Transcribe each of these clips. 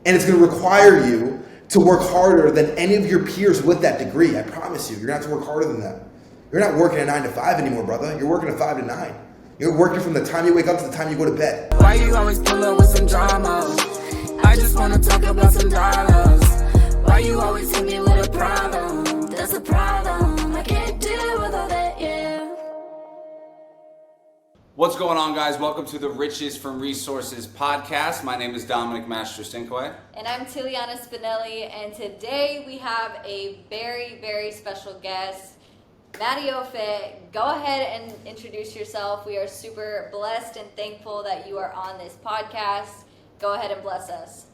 And it's going to require you to work harder than any of your peers with that degree. I promise you, you're going to have to work harder than them. You're not working a 9 to 5 anymore, brother. You're working a 5 to 9. You're working from the time you wake up to the time you go to bed. Why you always pull up with some drama? I just want to talk about some dollars. Why you always hit me with a problem? That's a problem. I can't deal with all that, yeah. What's going on, guys? Welcome to the Riches from Resources podcast. My name is Dominic Mastrocinque. And I'm Tealianna Spinelli, and today we have a very, very special guest, Matty. Go ahead and introduce yourself. We are super blessed and thankful that you are on this podcast. Go ahead and bless us.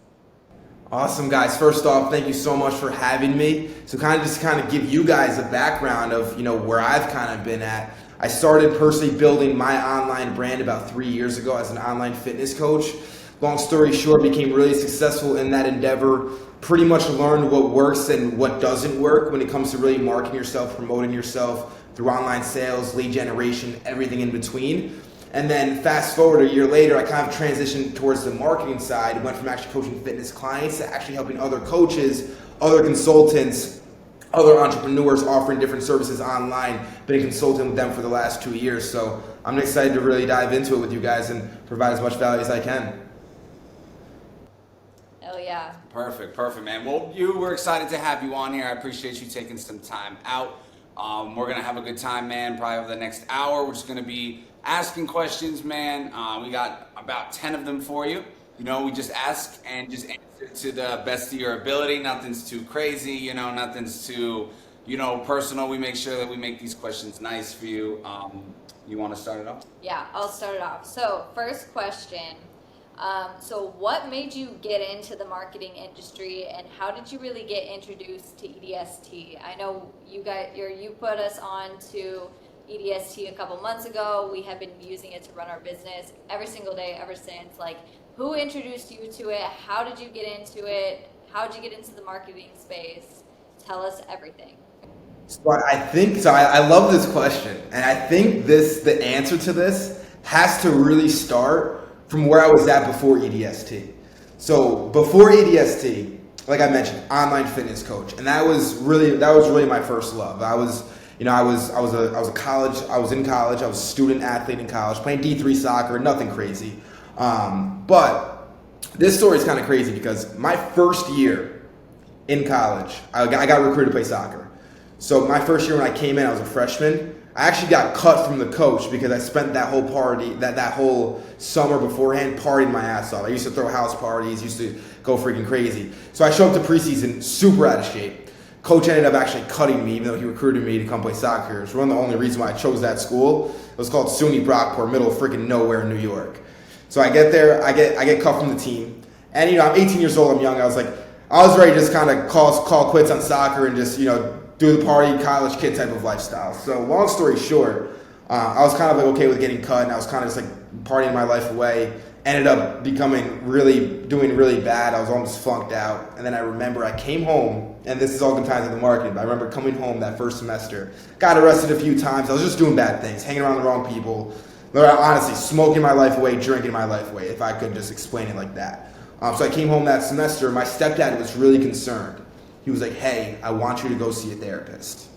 Awesome, guys. First off, thank you so much for having me. So kind of give you guys a background of, where I've kind of been at. I started personally building my online brand about 3 years ago as an online fitness coach. Long story short, became really successful in that endeavor. Pretty much learned what works and what doesn't work when it comes to really marketing yourself, promoting yourself through online sales, lead generation, everything in between. And then fast forward a year later, I kind of transitioned towards the marketing side. Went from actually coaching fitness clients to actually helping other coaches, other consultants, other entrepreneurs offering different services online. Been a consultant with them for the last 2 years. So I'm excited to really dive into it with you guys and provide as much value as I can. Oh yeah. Perfect, man. Well, we're excited to have you on here. I appreciate you taking some time out. We're going to have a good time, man, probably over the next hour. We're just going to be asking questions, man. We got about 10 of them for you. We just ask and just answer to the best of your ability. Nothing's too crazy, nothing's too, personal. We make sure that we make these questions nice for you. You want to start it off? Yeah, I'll start it off. So first question. So what made you get into the marketing industry, and how did you really get introduced to EDST? I know you put us on to EDST a couple months ago. We have been using it to run our business every single day ever since. Who introduced you to it? How did you get into it? How did you get into the marketing space? Tell us everything. So I love this question, and I think the answer to this has to really start from where I was at before EDST. So before EDST, like I mentioned, online fitness coach, and that was really my first love. I was in college. I was a student athlete in college, playing D3 soccer, nothing crazy. But this story is kind of crazy because my first year in college, I got recruited to play soccer. So my first year when I came in, I was a freshman. I actually got cut from the coach because I spent that whole summer beforehand partying my ass off. I used to throw house parties, used to go freaking crazy. So I showed up to preseason super out of shape. Coach ended up actually cutting me, even though he recruited me to come play soccer. It's one of the only reasons why I chose that school. It was called SUNY Brockport, middle of freaking nowhere in New York. So I get there, I get cut from the team. And I'm 18 years old, I'm young. I was ready to just kind of call quits on soccer and just, do the party, college kid type of lifestyle. So long story short, I was kind of okay with getting cut, and I was kind of just partying my life away. Ended up doing really bad. I was almost flunked out. And then I remember I came home, and this is all tied to the marketing, but I remember coming home that first semester, got arrested a few times. I was just doing bad things, hanging around the wrong people. Honestly, smoking my life away, drinking my life away, if I could just explain it like that. So I came home that semester. My stepdad was really concerned. He was like, hey, I want you to go see a therapist.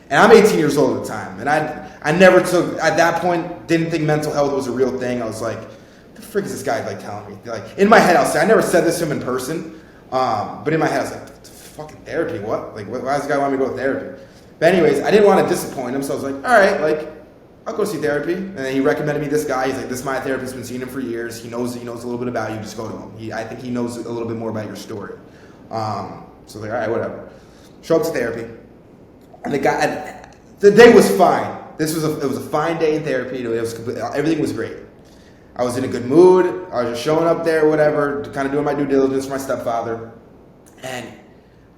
And I'm 18 years old at the time. And I never at that point, didn't think mental health was a real thing. I was like, what the frick is this guy telling me? In my head, I never said this to him in person. But in my head, I was like, fucking therapy, what? Why does this guy want me to go to therapy? But anyways, I didn't want to disappoint him. So I was like, all right, I'll go see therapy. And then he recommended me this guy. He's like, this is my therapist, been seeing him for years. He knows a little bit about you. Just go to him. I think he knows a little bit more about your story. So I was like, all right, whatever. Show up to therapy. And the day was fine. It was a fine day in therapy. Everything was great. I was in a good mood. I was just showing up there, whatever, kind of doing my due diligence for my stepfather. And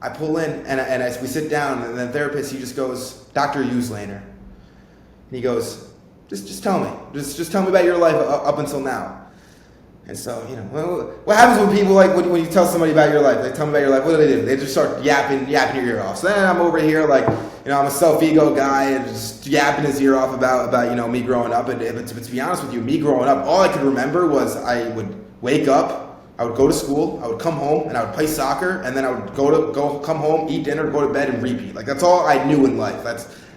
I pull in, and we sit down, and the therapist, he just goes, Dr. Uslaner. And he goes, just tell me. Just tell me about your life up until now. And so, what happens when people, when you tell somebody about your life, tell me about your life, what do? They just start yapping your ear off. So then I'm over here, I'm a self-ego guy, and just yapping his ear off about me growing up. And to be honest with you, me growing up, all I could remember was I would wake up, I would go to school, I would come home, and I would play soccer, and then I would come home, eat dinner, go to bed, and repeat. Like, that's all I knew in life.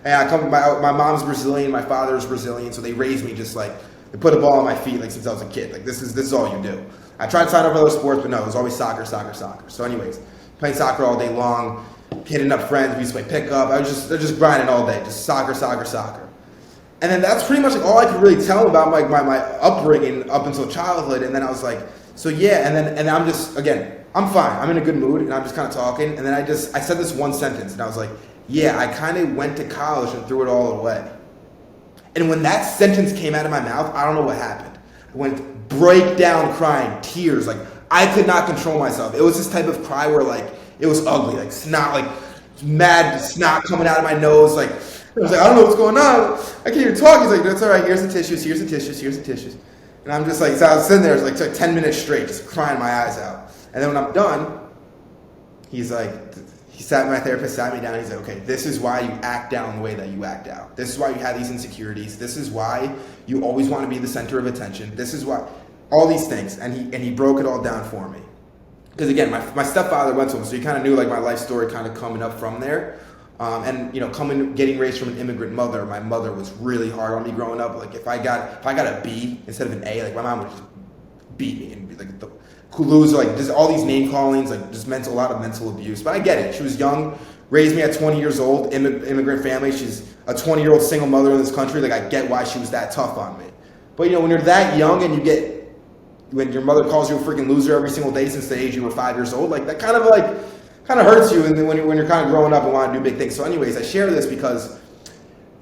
My mom's Brazilian, my father's Brazilian, so they raised me just like, they put a ball on my feet like since I was a kid. Like, this is all you do. I tried to sign up for other sports, but no, it was always soccer. So anyways, playing soccer all day long, hitting up friends, we used to play pickup. I was just grinding all day, just soccer. And then that's pretty much like all I could really tell about my upbringing up until childhood. And then I was like, so yeah, and then I'm just, again, I'm fine. I'm in a good mood, and I'm just kind of talking. And then I said this one sentence, and I was like, yeah, I kind of went to college and threw it all away. And when that sentence came out of my mouth, I don't know what happened. I went break down crying, tears. Like, I could not control myself. It was this type of cry where, like, it was ugly, like snot, like mad snot coming out of my nose. Like, I was like, I don't know what's going on. I can't even talk. He's like, that's all right. Here's the tissues. And I'm just like, so I was sitting there, it was like 10 minutes straight, just crying my eyes out. And then when I'm done, my therapist sat me down, and he's like, okay, this is why you act down the way that you act out. This is why you have these insecurities. This is why you always want to be the center of attention. This is why, all these things. And he broke it all down for me. Because again, my stepfather went to him, so he kind of knew like my life story kind of coming up from there. And getting raised from an immigrant mother, my mother was really hard on me growing up. Like, if I got a B instead of an A, like my mom would just beat me and be like the loser, like just all these name callings, like just a lot of mental abuse. But I get it. She was young, raised me at 20 years old, immigrant family. She's a 20-year-old single mother in this country. Like, I get why she was that tough on me. But when you're that young and when your mother calls you a freaking loser every single day since the age you were 5 years old, like that kind of hurts you, and then when you're kind of growing up and want to do big things. So anyways, I share this because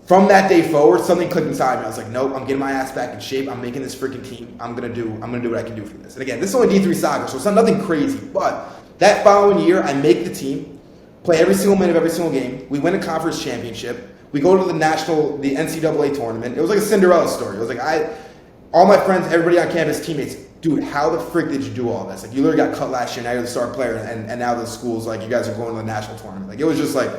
from that day forward, something clicked inside me. I was like, nope, I'm getting my ass back in shape. I'm making this freaking team. I'm gonna do what I can do for this. And again, this is only D3 soccer, so it's not nothing crazy. But that following year, I make the team, play every single minute of every single game. We win a conference championship. We go to the NCAA tournament. It was like a Cinderella story. It was like all my friends, everybody on campus, teammates, dude, how the frick did you do all this? Like, you literally got cut last year, now you're the star player, and now the school's like, you guys are going to the national tournament. Like, it was just like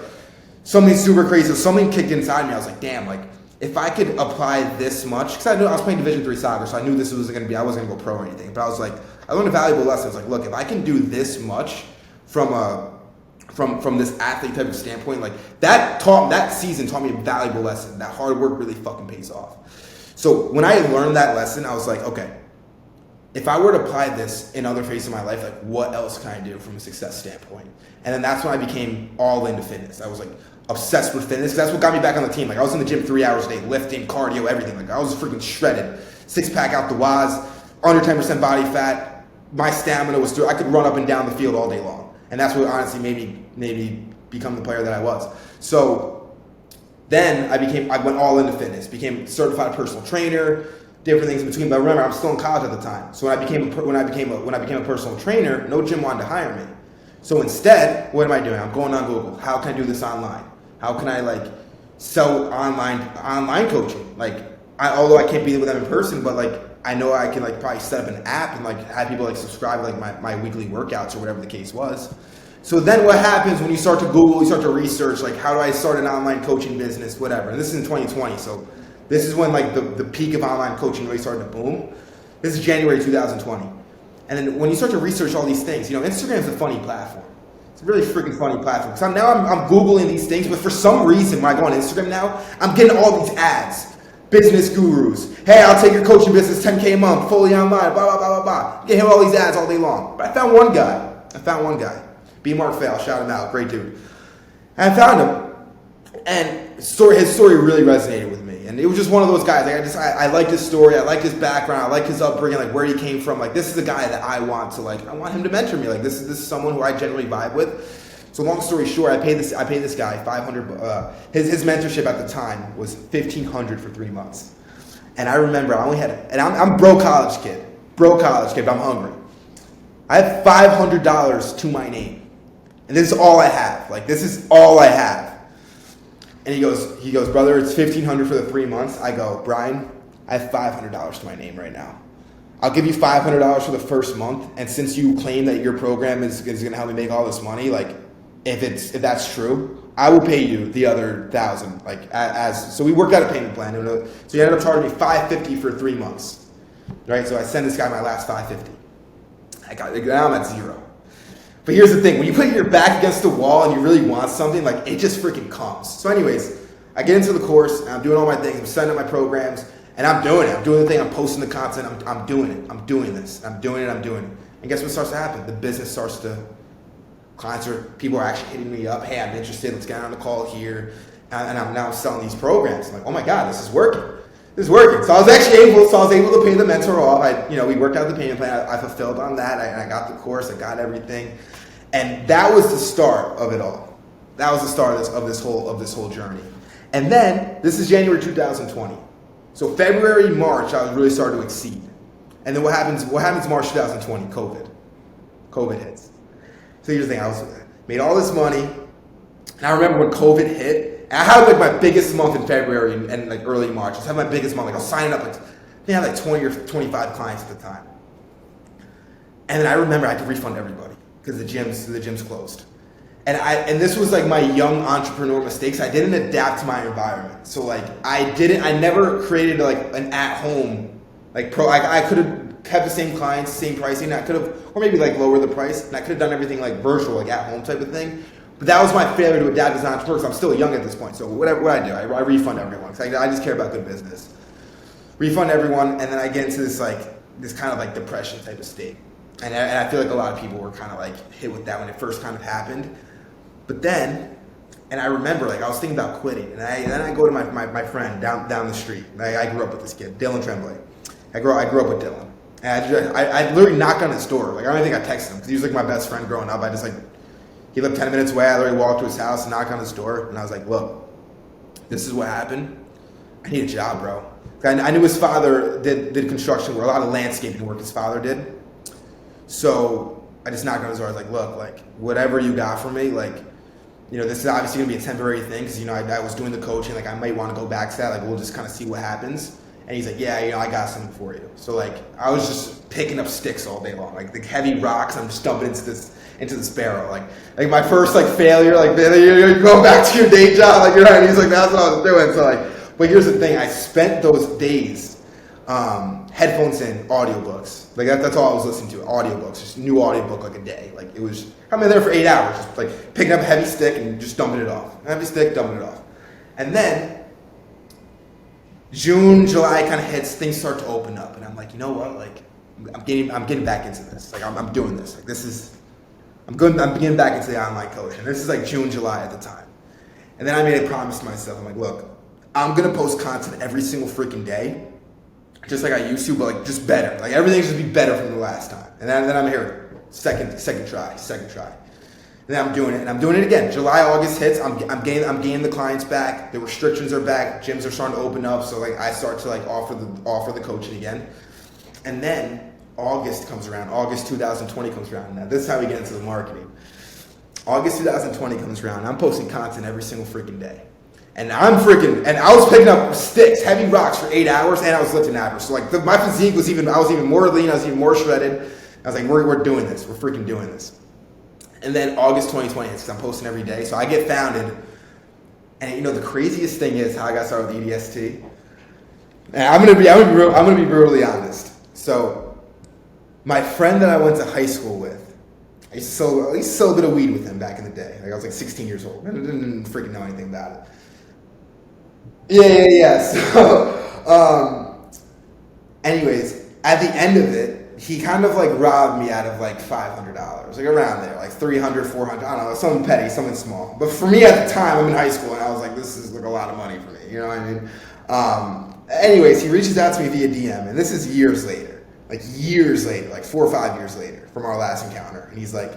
something super crazy. Something kicked inside me. I was like, damn, like, if I could apply this much, because I knew I was playing Division III soccer, so I knew this was going to be, I wasn't going to go pro or anything. But I was like, I learned a valuable lesson. I was like, look, if I can do this much from this athlete type of standpoint, like, that season taught me a valuable lesson. That hard work really fucking pays off. So when I learned that lesson, I was like, okay, if I were to apply this in other phases of my life, like, what else can I do from a success standpoint? And then that's when I became all into fitness. I was like obsessed with fitness. That's what got me back on the team. Like, I was in the gym 3 hours a day, lifting, cardio, everything. Like, I was freaking shredded. 6-pack out the waz, under 10% body fat. My stamina was through. I could run up and down the field all day long. And that's what honestly made me become the player that I was. So then I went all into fitness, became certified personal trainer, different things in between. But remember, I'm still in college at the time. So when I became a personal trainer, no gym wanted to hire me. So instead, what am I doing? I'm going on Google. How can I do this online? How can I like sell online coaching? Like, although I can't be with them in person, but like I know I can like probably set up an app and like have people like subscribe to like my weekly workouts or whatever the case was. So then what happens when you start to Google, you start to research, like, how do I start an online coaching business, whatever. And this is in 2020, so this is when like the peak of online coaching really started to boom. This is January 2020. And then when you start to research all these things, Instagram is a funny platform. It's a really freaking funny platform. So now I'm Googling these things, but for some reason when I go on Instagram now, I'm getting all these ads. Business gurus. Hey, I'll take your coaching business, 10K a month, fully online, blah, blah, blah, blah, blah. Get him all these ads all day long. But I found one guy. B. Mark Fail, shout him out, great dude. And I found him, and his story really resonated with me. And it was just one of those guys. Like I like his story, I like his background, I like his upbringing, like where he came from. Like, this is the guy that I want him to mentor me. Like, this is someone who I generally vibe with. So long story short, I paid this guy $500. His mentorship at the time was $1,500 for 3 months. And I remember I'm broke college kid, but I'm hungry. I have $500 to my name. And this is all I have. Like, this is all I have. And he goes, brother, it's $1,500 for the 3 months. I go, Brian, I have $500 to my name right now. I'll give you $500 for the first month. And since you claim that your program is going to help me make all this money, like, if that's true, I will pay you the other $1,000. Like, so we worked out a payment plan. So he ended up charging me $550 for 3 months. Right? So I send this guy my last $550. Now I'm at 0. But here's the thing, when you put your back against the wall and you really want something, like it just freaking comes. So anyways, I get into the course and I'm doing all my things, I'm setting up my programs, and I'm doing it. I'm doing the thing, I'm posting the content, I'm doing it. I'm doing this. I'm doing it. And guess what starts to happen? The business starts to, people are actually hitting me up, hey, I'm interested, let's get on the call here. And I'm now selling these programs. I'm like, oh my God, this is working. So I was able to pay the mentor off. We worked out the payment plan. I fulfilled on that. I got the course. I got everything, and that was the start of it all. That was the start of this whole journey. And then this is January 2020. So February, March, I was really starting to exceed. And then what happens? March 2020? COVID hits. So here's the thing. I made all this money, and I remember when COVID hit. I had like my biggest month in February and like early March. I was having my biggest month. Like I was signing up, I think I had like 20 or 25 clients at the time. And then I remember I had to refund everybody because the gyms closed. And this was like my young entrepreneur mistakes. I didn't adapt to my environment. So like I never created like an at-home like I could have kept the same clients, same pricing. I could have, or maybe like lower the price, and I could have done everything like virtual, like at home type of thing. But that was my failure to adapt as an entrepreneur because I'm still young at this point. So what I do, I refund everyone. I just care about good business. Refund everyone, and then I get into this kind of like depression type of state. And I feel like a lot of people were kind of like hit with that when it first kind of happened. But then, and I remember like I was thinking about quitting. And then I go to my friend down the street. I grew up with this kid, Dylan Tremblay. I grew up with Dylan. And I literally knocked on his door. Like I don't think I texted him because he was like my best friend growing up. He lived 10 minutes away. I literally walked to his house and knocked on his door. And I was like, look, this is what happened. I need a job, bro. I knew his father did construction work, a lot of landscaping work his father did. So I just knocked on his door. I was like, look, like whatever you got for me, like, this is obviously going to be a temporary thing because, I was doing the coaching. Like I might want to go back to that. Like we'll just kind of see what happens. And he's like, yeah, I got something for you. So like I was just picking up sticks all day long, like the heavy rocks. I'm just dumping into this barrel. Like my first failure, like you go back to your day job, like and he's like, that's what I was doing. So but here's the thing, I spent those days headphones in, audiobooks. Like that's all I was listening to, audiobooks, just new audiobook like a day. Like it was, I'm in there for 8 hours, just like picking up a heavy stick and just dumping it off. Heavy stick, dumping it off. And then June, July kind of hits, things start to open up, and I'm like, you know what? Like, I'm getting back into this. Like, I'm doing this. Like, I'm getting back into the online coaching. This is like June, July at the time, and then I made a promise to myself. I'm like, look, I'm gonna post content every single freaking day, just like I used to, but like just better. Like everything's just be better from the last time. And then I'm here, second try. And then I'm doing it, and I'm doing it again. July, August hits. I'm gaining the clients back. The restrictions are back. Gyms are starting to open up. So like I start to like offer the coaching again. And then August comes around. August 2020 comes around. Now this is how we get into the marketing. August 2020 comes around. I'm posting content every single freaking day. And I was picking up sticks, heavy rocks for 8 hours, and I was lifting average. So like my physique was I was even more lean. I was even more shredded. I was like, we're doing this. We're freaking doing this. And then August 2020 hits because I'm posting every day. So I get founded. And the craziest thing is how I got started with EDST. And I'm gonna be brutally honest. So my friend that I went to high school with, I used to sell a bit of weed with him back in the day. Like I was like 16 years old. I didn't freaking know anything about it. Yeah. So anyways, at the end of it, he kind of like robbed me out of like $500, like around there, like $300, $400, I don't know, something petty, something small. But for me at the time, I'm in high school, and I was like, this is like a lot of money for me, you know what I mean? Anyways, he reaches out to me via DM, and this is years later, like 4 or 5 years later from our last encounter. And he's like,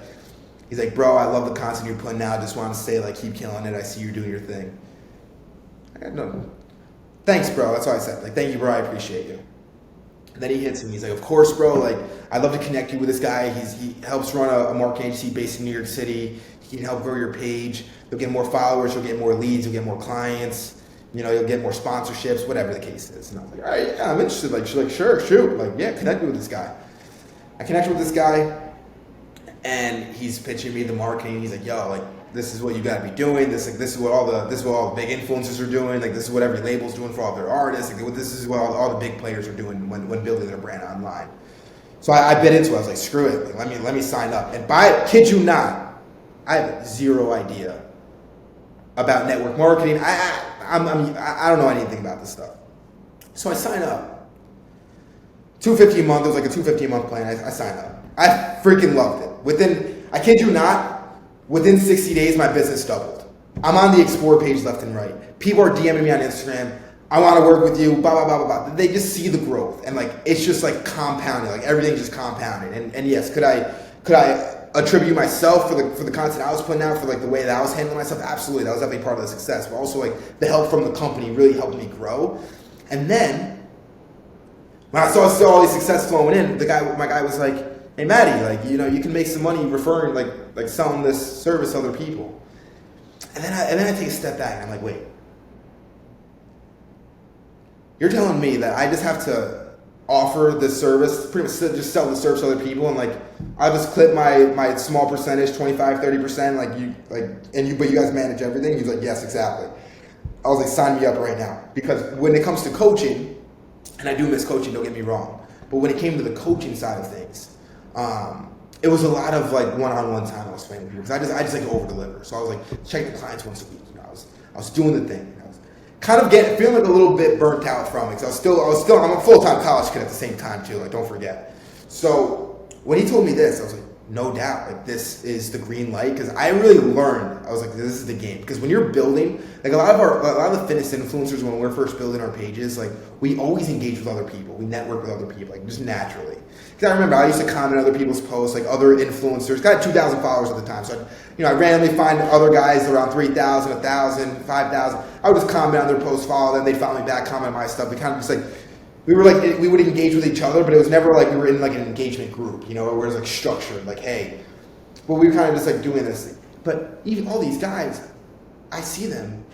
bro, I love the content you're putting out. I just want to say, like, keep killing it. I see you doing your thing. I got no, thanks, bro. That's all I said. Like, thank you, bro. I appreciate you. And then he hits me. He's like, of course, bro. Like, I'd love to connect you with this guy. He helps run a marketing agency based in New York City. He can help grow your page. You'll get more followers. You'll get more leads. You'll get more clients. You'll get more sponsorships, whatever the case is. And I was like, all right, yeah, I'm interested. Like, she's like, sure, shoot. Like, yeah, connect me with this guy. I connected with this guy, and he's pitching me the marketing. He's like, yo, like, this is what you got to be doing. This is what all the big influencers are doing. Like, this is what every label's doing for all their artists. Like, this is what all the big players are doing when building their brand online. So I bit into it. I was like, screw it. Like, let me sign up. And kid you not, I have zero idea about network marketing. I don't know anything about this stuff. So I sign up. $250 a month. It was like a $250 a month plan. I signed up. I freaking loved it. I kid you not, within 60 days, my business doubled. I'm on the explore page left and right. People are DMing me on Instagram. I want to work with you, blah, blah, blah, blah, blah. They just see the growth. And like, it's just like compounding. Like everything's just compounding. And yes, could I attribute myself for the content I was putting out, for like the way that I was handling myself? Absolutely. That was definitely part of the success. But also like the help from the company really helped me grow. And then when I saw all these success flowing in, my guy was like, hey Matty, like, you know, you can make some money referring, like selling this service to other people. And then I take a step back and I'm like, wait. You're telling me that I just have to offer this service, pretty much just sell the service to other people, and like I just clip my small percentage, 25, 30%, but you guys manage everything? He's like, yes, exactly. I was like, sign me up right now. Because when it comes to coaching, and I do miss coaching, don't get me wrong, but when it came to the coaching side of things, it was a lot of like one-on-one time I was spending with people, because I just like to over-deliver. So I was like checking the clients once a week. You know, I was doing the thing. I was kind of feeling like a little bit burnt out from it, because I'm a full-time college kid at the same time too. Like, don't forget. So when he told me this, I was like, no doubt, like this is the green light, because I really learned. I was like, this is the game. Because when you're building, like a lot of the fitness influencers, when we're first building our pages, like we always engage with other people, we network with other people, like just naturally. Because I remember I used to comment on other people's posts, like other influencers. I had 2,000 followers at the time, so I randomly find other guys around 3,000, 1,000, 5,000. I would just comment on their posts, follow them. They'd follow me back, comment on my stuff. We kind of just like. We would engage with each other, but it was never like we were in like an engagement group, you know, where it was like structured, like, hey, but we were kind of just like doing this thing. But even all these guys, I see them,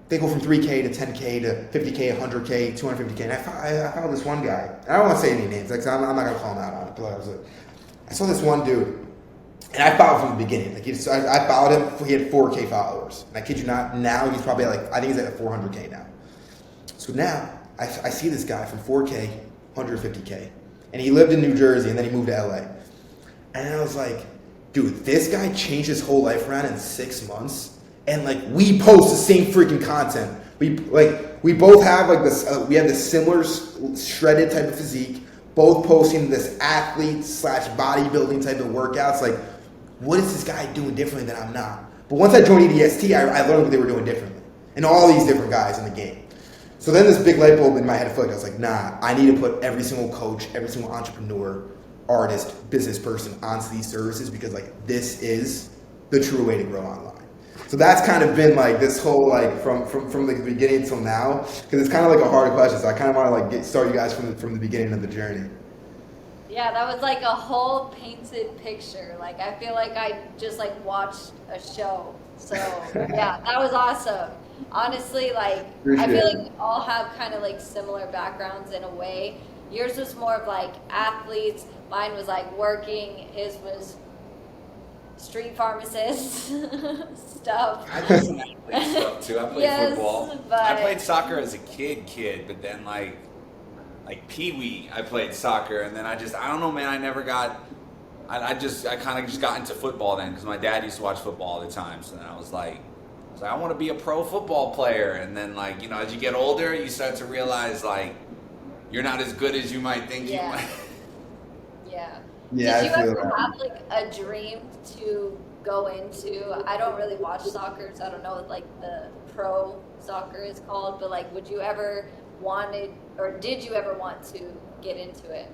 they go from 3K to 10K to 50K, 100K, 250K. And I found this one guy, and I don't want to say any names, like, I'm not going to call him out on it, but I saw this one dude, and I followed from the beginning. Like, I followed him, he had 4K followers. And I kid you not, now he's probably I think he's at 400K now. So now, I see this guy from 4K, 150K, and he lived in New Jersey, and then he moved to LA. And I was like, dude, this guy changed his whole life around in 6 months, and like we post the same freaking content. We both have like this. We have this similar shredded type of physique, both posting this athlete / bodybuilding type of workouts. Like, what is this guy doing differently that I'm not? But once I joined EDST, I learned what they were doing differently, and all these different guys in the game. So then this big light bulb in my head flicked. I was like, nah, I need to put every single coach, every single entrepreneur, artist, business person onto these services, because like this is the true way to grow online. So that's kind of been like this whole like from the beginning till now, because it's kind of like a hard question. So I kind of want to like start you guys from the beginning of the journey. Yeah, that was like a whole painted picture. Like I feel like I just like watched a show. So yeah, that was awesome. Honestly, like I feel like we all have kind of like similar backgrounds in a way. Yours was more of like athletes. Mine was like working. His was street pharmacist stuff. I did some athlete stuff too. I played football. But I played soccer as a kid, but then like Pee-wee, I played soccer, and then I don't know, man. I never got. I kind of just got into football then, because my dad used to watch football all the time. So then I was like, I want to be a pro football player. And then like, you know, as you get older, you start to realize like you're not as good as you might think you might. Yeah. Yeah. Did you ever have like a dream to go into? I don't really watch soccer, so I don't know what like the pro soccer is called. But like, would you ever did you ever want to get into it?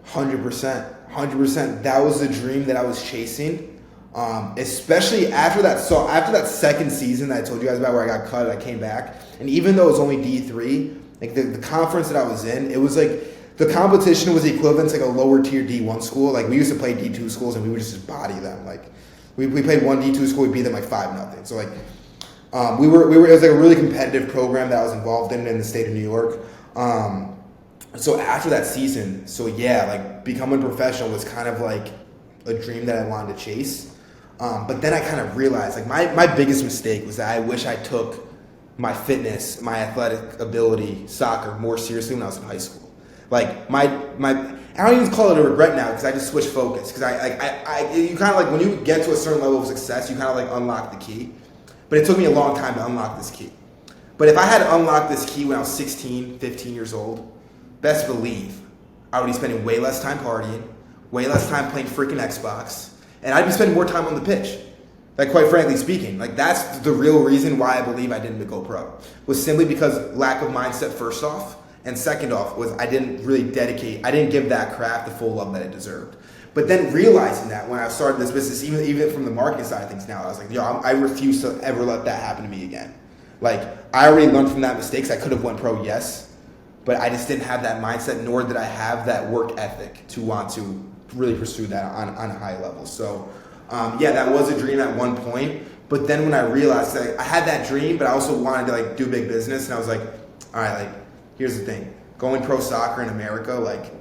100%. That was the dream that I was chasing. Especially after that second season that I told you guys about, where I got cut and I came back. And even though it was only D3, like the conference that I was in, it was like the competition was equivalent to like a lower tier D1 school. Like we used to play D2 schools and we would just body them. Like we played one D2 school, we beat them like 5-0. So like it was like a really competitive program that I was involved in the state of New York. So after that season, like becoming professional was kind of like a dream that I wanted to chase. But then I kind of realized, like my biggest mistake was that I wish I took my fitness, my athletic ability, soccer more seriously when I was in high school. Like I don't even call it a regret now because I just switched focus. Because you kind of like, when you get to a certain level of success, you kind of like unlock the key. But it took me a long time to unlock this key. But if I had unlocked this key when I was 16, 15 years old, best believe I would be spending way less time partying, way less time playing freaking Xbox, and I'd be spending more time on the pitch. Like, quite frankly speaking, like, that's the real reason why I believe I didn't go pro. Was simply because lack of mindset, first off, and second off was I didn't give that craft the full love that it deserved. But then realizing that when I started this business, even from the marketing side of things now, I was like, yo, I refuse to ever let that happen to me again. Like, I already learned from that mistake. I could have went pro, yes, but I just didn't have that mindset, nor did I have that work ethic to want to really pursue that on a high level. So, yeah, that was a dream at one point. But then when I realized that I had that dream, but I also wanted to like do big business, and I was like, all right, like, here's the thing: going pro soccer in America, like,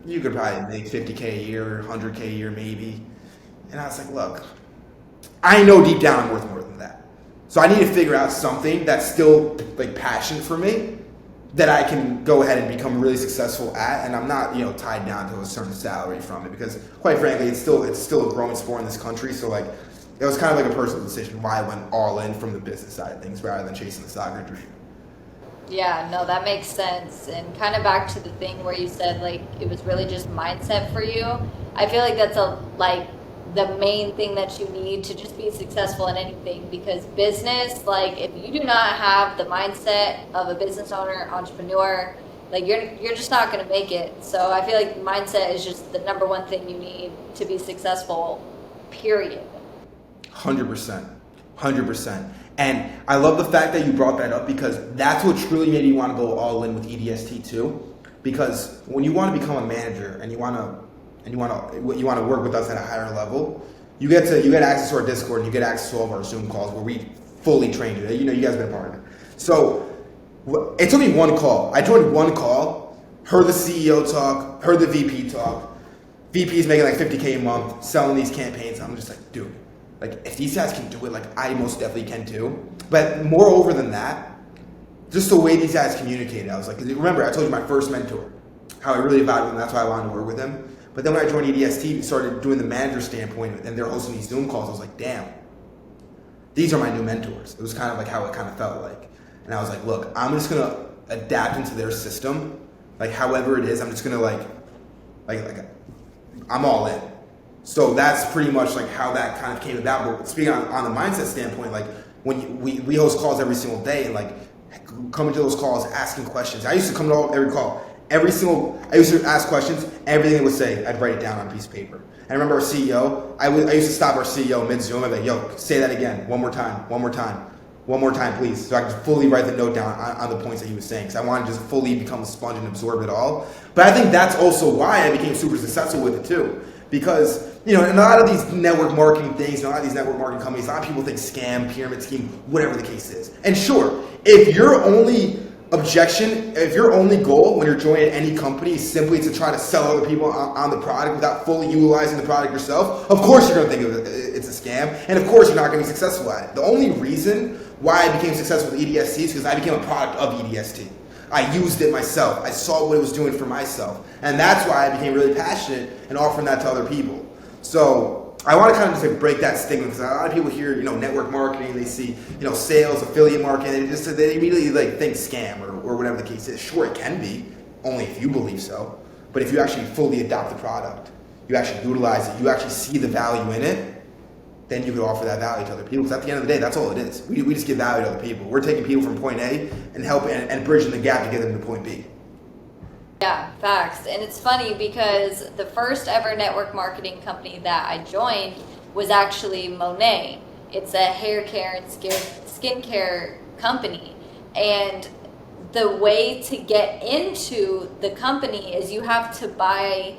you could probably make $50K a year, $100K a year, maybe. And I was like, look, I know deep down I'm worth more than that. So I need to figure out something that's still like passion for me, that I can go ahead and become really successful at, and I'm not, tied down to a certain salary from it, because quite frankly, it's still a growing sport in this country. So like, it was kind of like a personal decision why I went all in from the business side of things rather than chasing the soccer dream. Yeah, no, that makes sense. And kind of back to the thing where you said like it was really just mindset for you. I feel like that's the main thing that you need to just be successful in anything, because business, like, if you do not have the mindset of a business owner, entrepreneur, like, you're just not going to make it. So I feel like mindset is just the number one thing you need to be successful, period. 100%. And I love the fact that you brought that up, because that's what truly made me want to go all in with EDST too. Because when you want to become a manager and you want to work with us at a higher level, you get access to our Discord, and you get access to all of our Zoom calls where we fully train you. You guys have been a part of it. So it took me one call. I joined one call, heard the CEO talk, heard the VP talk. VP's making like $50K a month, selling these campaigns. I'm just like, dude, like, if these guys can do it, like, I most definitely can too. But moreover than that, just the way these guys communicated, I was like, remember, I told you my first mentor, how I really valued him, that's why I wanted to work with him. But then when I joined EDST, we started doing the manager standpoint, and they're hosting these Zoom calls. I was like, damn, these are my new mentors. It was kind of like how it kind of felt like. And I was like, look, I'm just going to adapt into their system. Like, however it is, I'm just going to like I'm all in. So that's pretty much like how that kind of came about. But speaking on the mindset standpoint, like, when we host calls every single day, and like coming to those calls, asking questions. I used to come to every call. I used to ask questions, everything they would say, I'd write it down on a piece of paper. And I remember our CEO, I used to stop our CEO mid-Zoom, I'd be like, yo, say that again, one more time, please. So I could fully write the note down on the points that he was saying, because I wanted to just fully become a sponge and absorb it all. But I think that's also why I became super successful with it too. Because, in a lot of these network marketing things, a lot of these network marketing companies, a lot of people think scam, pyramid scheme, whatever the case is. And sure, if your only goal when you're joining any company is simply to try to sell other people on the product without fully utilizing the product yourself, of course you're going to think it's a scam, and of course you're not going to be successful at it. The only reason why I became successful with EDST is because I became a product of EDST. I used it myself. I saw what it was doing for myself. And that's why I became really passionate in offering that to other people. So I want to kind of just like break that stigma, because a lot of people hear, network marketing, they see, sales, affiliate marketing, they immediately like think scam or whatever the case is. Sure, it can be, only if you believe so. But if you actually fully adopt the product, you actually utilize it, you actually see the value in it, then you can offer that value to other people. Because at the end of the day, that's all it is. We just give value to other people. We're taking people from point A and helping and bridging the gap to get them to point B. Yeah, facts. And it's funny because the first ever network marketing company that I joined was actually Monet. It's a hair care and skincare company. And the way to get into the company is you have to buy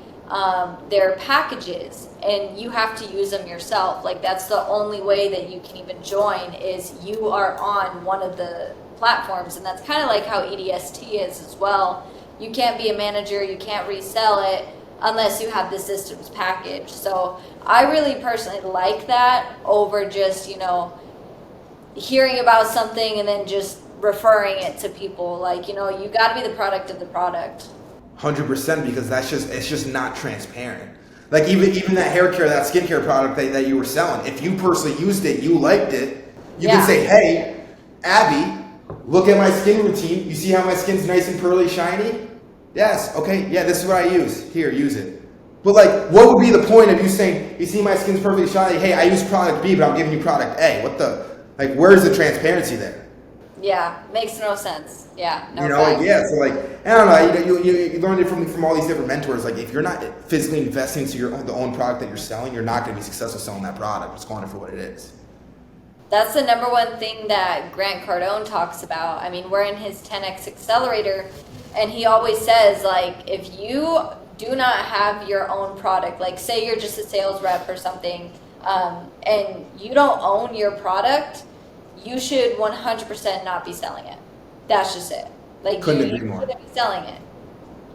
their packages, and you have to use them yourself. Like, that's the only way that you can even join, is you are on one of the platforms. And that's kind of like how EDST is as well. You can't be a manager, you can't resell it unless you have the systems package. So I really personally like that over just, hearing about something and then just referring it to people. Like, you got to be the product of the product. 100%, because it's just not transparent. Like even that hair care, that skincare product that you were selling, if you personally used it, you liked it, you can say, hey, Abby, look at my skin routine. You see how my skin's nice and pearly, shiny? Yes. Okay. Yeah, this is what I use. Here, use it. But like, what would be the point of you saying, you see my skin's perfectly shiny? Hey, I use product B, but I'm giving you product A. Where's the transparency there? Yeah, makes no sense. Yeah, no. So like, I don't know. You learned it from all these different mentors. Like, if you're not physically investing into the own product that you're selling, you're not going to be successful selling that product. Just calling it for what it is. That's the number one thing that Grant Cardone talks about. I mean, we're in his 10X Accelerator, and he always says, like, if you do not have your own product, like say you're just a sales rep or something, and you don't own your product, you should 100% not be selling it. That's just it. Like, couldn't agree more. You shouldn't be selling it.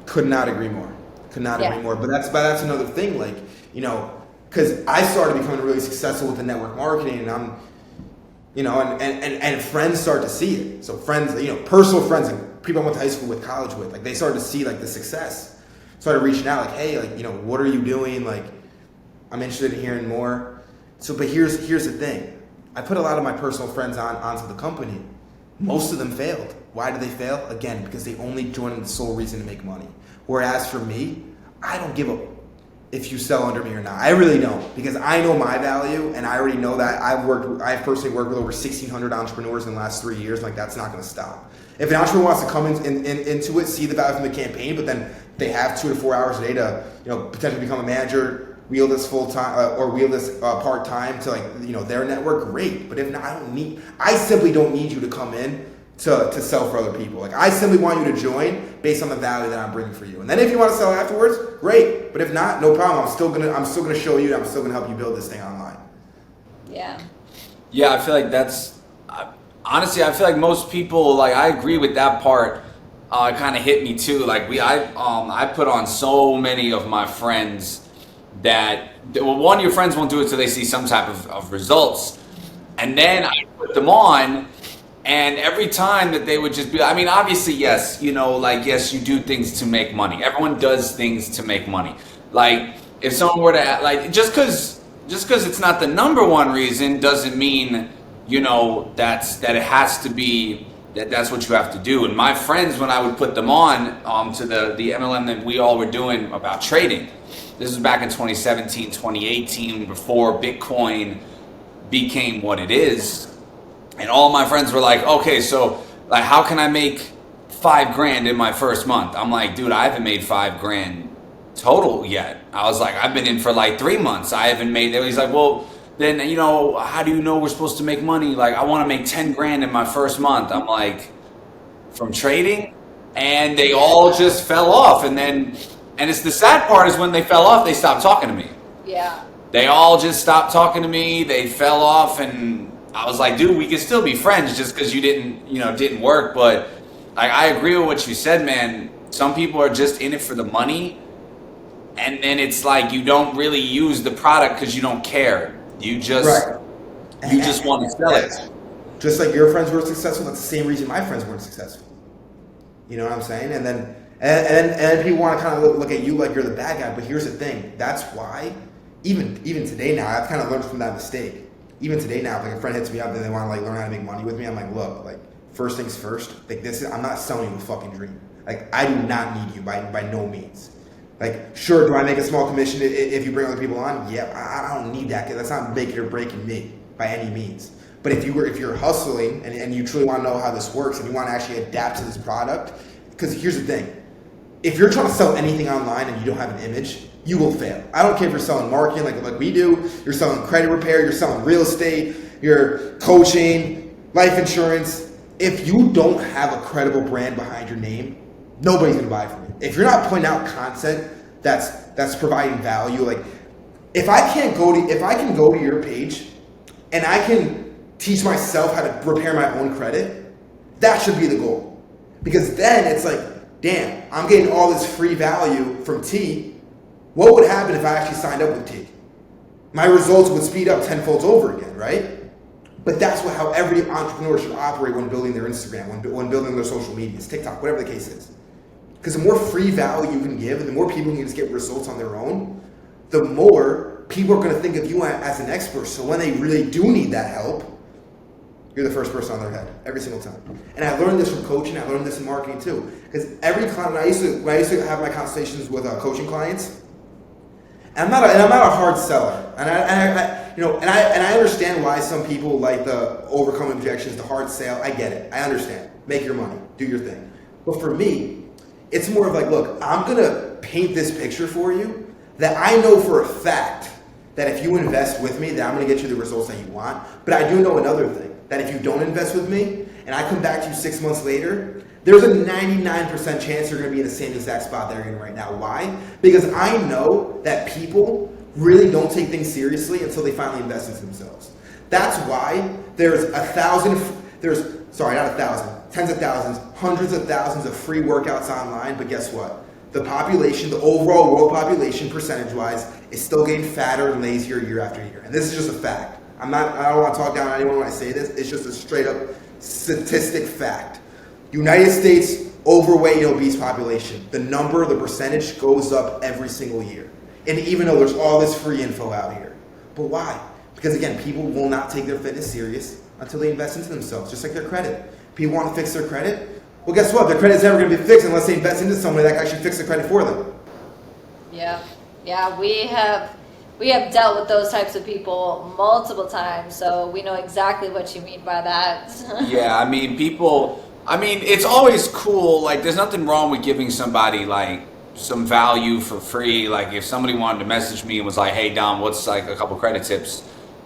Could not agree more. Agree more. But that's another thing. Like, because I started becoming really successful with the network marketing, and I'm, and friends start to see it. So friends, personal friends and people I went to high school with, college with, like, they started to see like the success. Started reaching out, like, hey, like, what are you doing? Like, I'm interested in hearing more. So, but here's the thing. I put a lot of my personal friends onto the company. Most of them failed. Why did they fail? Again, because they only joined the sole reason to make money. Whereas for me, I don't give a if you sell under me or not. I really don't, because I know my value, and I already know that I've personally worked with over 1,600 entrepreneurs in the last 3 years. Like, that's not going to stop. If an entrepreneur wants to come into it, see the value from the campaign, but then they have 2 to 4 hours a day to potentially become a manager, wield this full time or wield this part time to their network, great. But if not, I simply don't need you to come in to sell for other people. Like, I simply want you to join based on the value that I'm bringing for you. And then if you want to sell afterwards, great. But if not, no problem. I'm still gonna show you, and I'm still gonna help you build this thing online. Yeah. Yeah, I feel like that's honestly, I feel like most people, like, I agree with that part. It kind of hit me too. Like, I put on so many of my friends that, well, one, your friends won't do it till they see some type of results, and then I put them on. And every time that they would just be, I mean, obviously, yes, yes, you do things to make money. Everyone does things to make money. Like, if someone were to, like, just because it's not the number one reason doesn't mean, that it has to be, that's what you have to do. And my friends, when I would put them on to the MLM that we all were doing about trading, this was back in 2017, 2018, before Bitcoin became what it is. And all my friends were like, okay, so like, how can I make $5,000 in my first month? I'm like, dude, I haven't made $5,000 total yet. I was like, I've been in for like 3 months. I haven't made it. He's like, well, then, how do you know we're supposed to make money? Like, I want to make $10,000 in my first month. I'm like, from trading? And they all just fell off. And it's the sad part is when they fell off, they stopped talking to me. Yeah. They all just stopped talking to me. They fell off, and I was like, dude, we can still be friends just because you didn't work. But I agree with what you said, man. Some people are just in it for the money, and then it's like you don't really use the product because you don't care. You just want to sell it. Just like your friends were successful, that's the same reason my friends weren't successful. You know what I'm saying? And then people want to kind of look at you like you're the bad guy. But here's the thing: that's why even today now, I've kind of learned from that mistake. Even today now, if like a friend hits me up and they want to like learn how to make money with me, I'm like, look, like, first things first, like, I'm not selling you a fucking dream. Like, I do not need you by no means. Like, sure, do I make a small commission if you bring other people on? Yeah, I don't need that. That's not making or breaking me by any means. But if you're hustling and you truly want to know how this works and you want to actually adapt to this product, because here's the thing. If you're trying to sell anything online and you don't have an image, you will fail. I don't care if you're selling marketing like we do, you're selling credit repair, you're selling real estate, you're coaching, life insurance. If you don't have a credible brand behind your name, nobody's gonna buy from you. If you're not putting out content that's providing value, like if I can go to your page and I can teach myself how to repair my own credit, that should be the goal. Because then it's like, damn, I'm getting all this free value from T. What would happen if I actually signed up with T? My results would speed up tenfold over again, right? But that's how every entrepreneur should operate when building their Instagram, when building their social medias, TikTok, whatever the case is. Because the more free value you can give and the more people can just get results on their own, the more people are going to think of you as an expert. So when they really do need that help, you're the first person on their head every single time. And I learned this from coaching. I learned this in marketing too. Because every client, when I used to have my conversations with coaching clients, and I'm not a hard seller. And I understand why some people like the overcome objections, the hard sale. I get it. I understand. Make your money. Do your thing. But for me, it's more of like, look, I'm going to paint this picture for you that I know for a fact that if you invest with me, that I'm going to get you the results that you want. But I do know another thing, that if you don't invest with me and I come back to you 6 months later, there's a 99% chance you're going to be in the same exact spot that you're in right now. Why? Because I know that people really don't take things seriously until they finally invest into themselves. That's why there's tens of thousands, hundreds of thousands of free workouts online, but guess what? The population, the overall world population, percentage-wise, is still getting fatter and lazier year after year. And this is just a fact. I don't want to talk down on anyone when I say this. It's just a straight-up statistic fact. United States overweight and obese population. The percentage goes up every single year. And even though there's all this free info out here. But why? Because again, people will not take their fitness serious until they invest into themselves, just like their credit. People want to fix their credit. Well, guess what? Their credit's never going to be fixed unless they invest into somebody that can actually fix the credit for them. Yeah, we have dealt with those types of people multiple times, so we know exactly what you mean by that. Yeah, it's always cool. Like, there's nothing wrong with giving somebody like some value for free. Like, if somebody wanted to message me and was like, "Hey, Dom, what's like a couple credit tips?"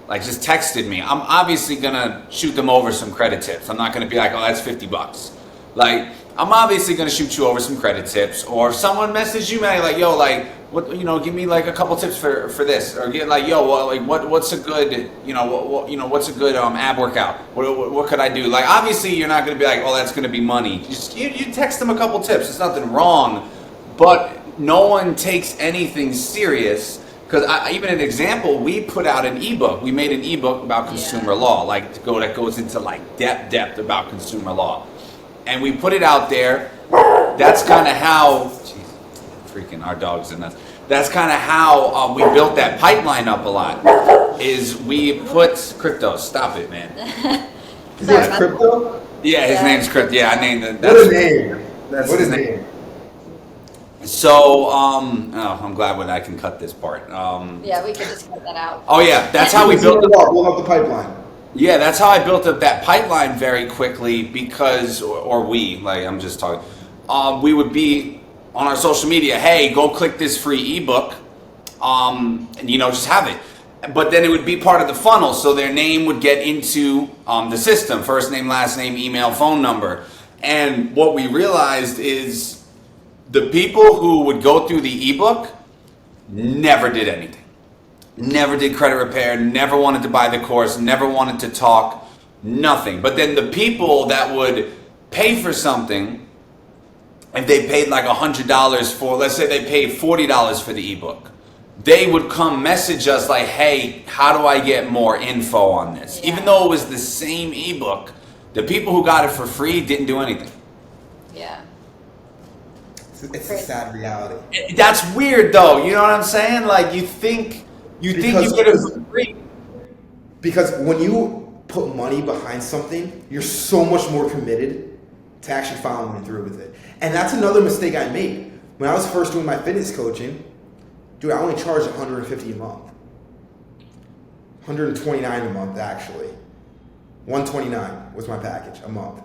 Like, just texted me. I'm obviously gonna shoot them over some credit tips. I'm not gonna be like, "Oh, that's $50." Like, I'm obviously gonna shoot you over some credit tips. Or if someone messaged you, man, like, "Yo, like, what, give me like a couple tips for this," or get like, "Yo, what's a good, what's a good ab workout? What could I do?" Like, obviously, you're not gonna be like, "Oh, that's gonna be money." You text them a couple tips. There's nothing wrong, but no one takes anything serious. Because even an example, we put out an ebook. We made an ebook about consumer law, that goes into like depth about consumer law, and we put it out there. That's kind of how, freaking our dogs in us. That's kind of how we built that pipeline up a lot. Is we put crypto. Stop it, man. His name's Crypto? Yeah, his name's Crypto. Yeah, I named it. What a name! What his name? So, I'm glad when I can cut this part. Yeah, we can just cut that out. Oh yeah, that's how we built We'll have the pipeline. Yeah, that's how I built up that pipeline very quickly because, I'm just talking. We would be on our social media, "Hey, go click this free ebook," and just have it. But then it would be part of the funnel, so their name would get into the system: first name, last name, email, phone number. And what we realized is the people who would go through the ebook never did anything. Never did credit repair, never wanted to buy the course, never wanted to talk, nothing. But then the people that would pay for something, if they paid like $100 for, let's say they paid $40 for the ebook, they would come message us like, "Hey, how do I get more info on this?" Yeah. Even though it was the same ebook, the people who got it for free didn't do anything. Yeah. It's a sad reality. That's weird though, you know what I'm saying? Like, you think you get it for free. Because when you put money behind something, you're so much more committed to actually following through with it. And that's another mistake I made. When I was first doing my fitness coaching, I only charged $150 a month. $129 a month, actually. $129 was my package a month.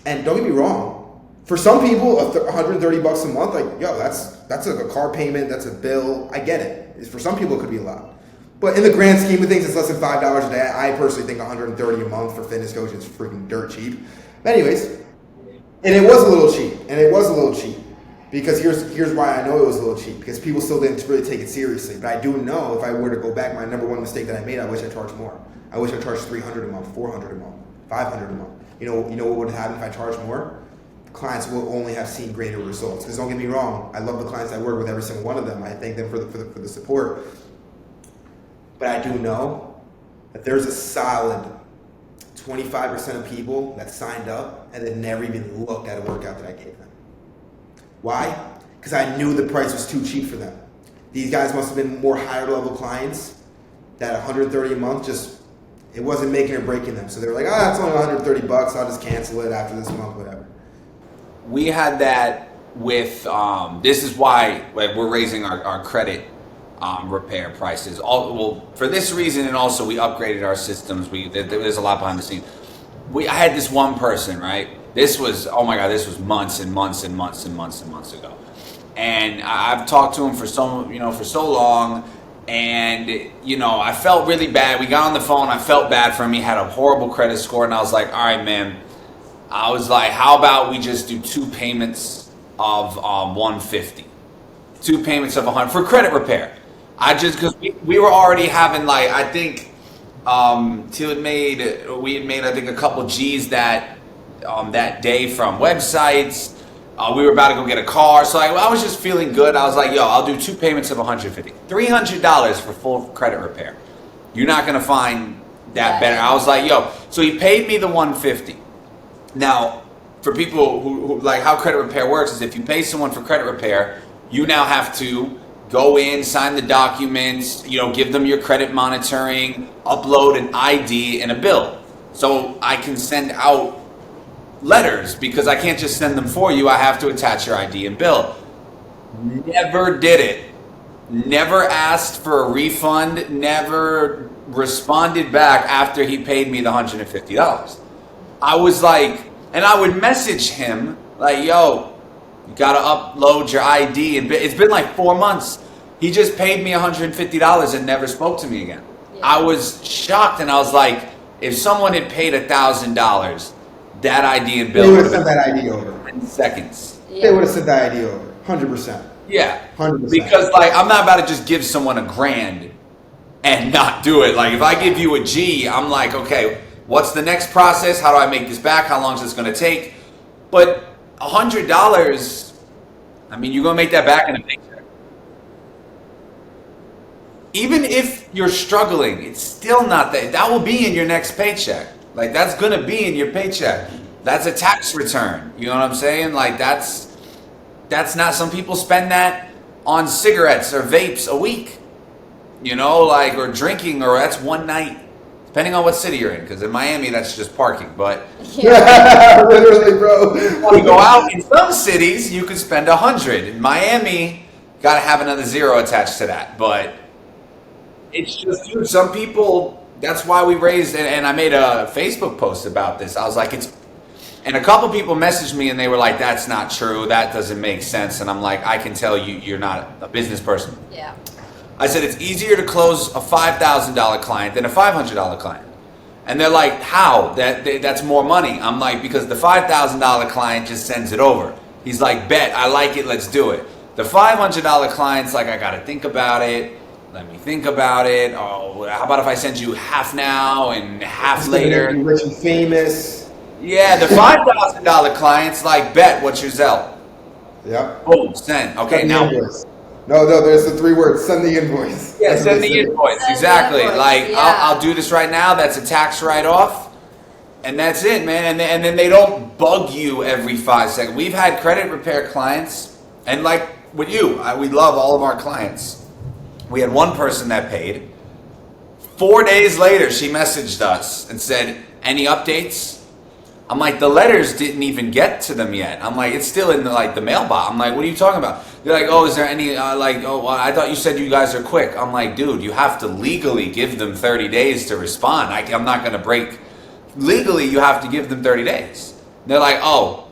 And don't get me wrong, for some people, $130 a month, like, yo, that's like a car payment, that's a bill. I get it. For some people, it could be a lot. But in the grand scheme of things, it's less than $5 a day. I personally think $130 a month for fitness coaching is freaking dirt cheap. But anyways, and it was a little cheap. Because here's why I know it was a little cheap. Because people still didn't really take it seriously. But I do know if I were to go back, my number one mistake that I made, I wish I charged more. I wish I charged $300 a month, $400 a month, $500 a month. You know what would happen if I charged more? Clients will only have seen greater results. Because don't get me wrong, I love the clients I work with, every single one of them. I thank them for the support. But I do know that there's a solid 25% of people that signed up and then never even looked at a workout that I gave them. Why? Because I knew the price was too cheap for them. These guys must have been more higher level clients that 130 a month it wasn't making or breaking them. So they were like, it's only 130 bucks. I'll just cancel it after this month, whatever. We had that with, this is why we're raising our credit repair prices. For this reason, and also we upgraded our systems. There's a lot behind the scenes. I had this one person, right? This was, oh my God, this was months and months and months and months and months ago. And I've talked to him for so long. And, I felt really bad. We got on the phone. I felt bad for him. He had a horrible credit score. And I was like, all right, man. I was like, how about we just do 2 payments of 150? 2 payments of 100 for credit repair. Because we were already having, like, I think we had made, I think, a couple G's that day from websites. We were about to go get a car, so I was just feeling good. I was like, I'll do 2 payments of $150. $300 for full credit repair. You're not going to find that better. I was like, so he paid me the $150. Now, for people who like how credit repair works is if you pay someone for credit repair, you now have to go in, sign the documents, give them your credit monitoring, upload an ID and a bill. So I can send out letters because I can't just send them for you. I have to attach your ID and bill. Never did it. Never asked for a refund. Never responded back after he paid me the $150. I was like, and I would message him like, you gotta upload your ID. And it's been like 4 months. He just paid me $150 and never spoke to me again. Yeah. I was shocked, and I was like, if someone had paid $1,000, that ID and bill they would have sent that ID over in seconds. Yeah. They would have sent that ID over, 100%. Yeah, 100%. Because I'm not about to just give someone $1,000 and not do it. Like if I give you a G, I'm like, okay, what's the next process? How do I make this back? How long is this going to take? But $100, I mean, you're going to make that back in a paycheck. Even if you're struggling, it's still not that. That will be in your next paycheck. Like that's going to be in your paycheck. That's a tax return. You know what I'm saying? Like that's not, some people spend that on cigarettes or vapes a week, or drinking, or that's one night, depending on what city you're in. Because in Miami, that's just parking. But literally, bro. When you go out in some cities, you can spend $100. In Miami, got to have another zero attached to that. But it's just, dude, some people, that's why we raised, and I made a Facebook post about this. I was like, and a couple people messaged me and they were like, that's not true. That doesn't make sense. And I'm like, I can tell you're not a business person. Yeah. I said, it's easier to close a $5,000 client than a $500 client. And they're like, how? That's more money. I'm like, because the $5,000 client just sends it over. He's like, bet, I like it, let's do it. The $500 client's like, I got to think about it. Let me think about it. Oh, how about if I send you half now and half later? Rich and famous. Yeah, the $5,000 client's like, bet, what's your Zelle? Yep. Boom, send. Okay, send now. No, there's the 3 words. Send the invoice. Yeah, send the invoice. Exactly. Invoice. Like, Yeah. I'll do this right now. That's a tax write-off. And that's it, man. And then they don't bug you every 5 seconds. We've had credit repair clients, and like with you, we love all of our clients. We had one person that paid. 4 days later, she messaged us and said, any updates? I'm like, the letters didn't even get to them yet. I'm like, it's still in the mailbox. I'm like, what are you talking about? They're like, oh, is there any, I thought you said you guys are quick. I'm like, dude, you have to legally give them 30 days to respond. I'm not going to break. Legally, you have to give them 30 days. They're like, oh,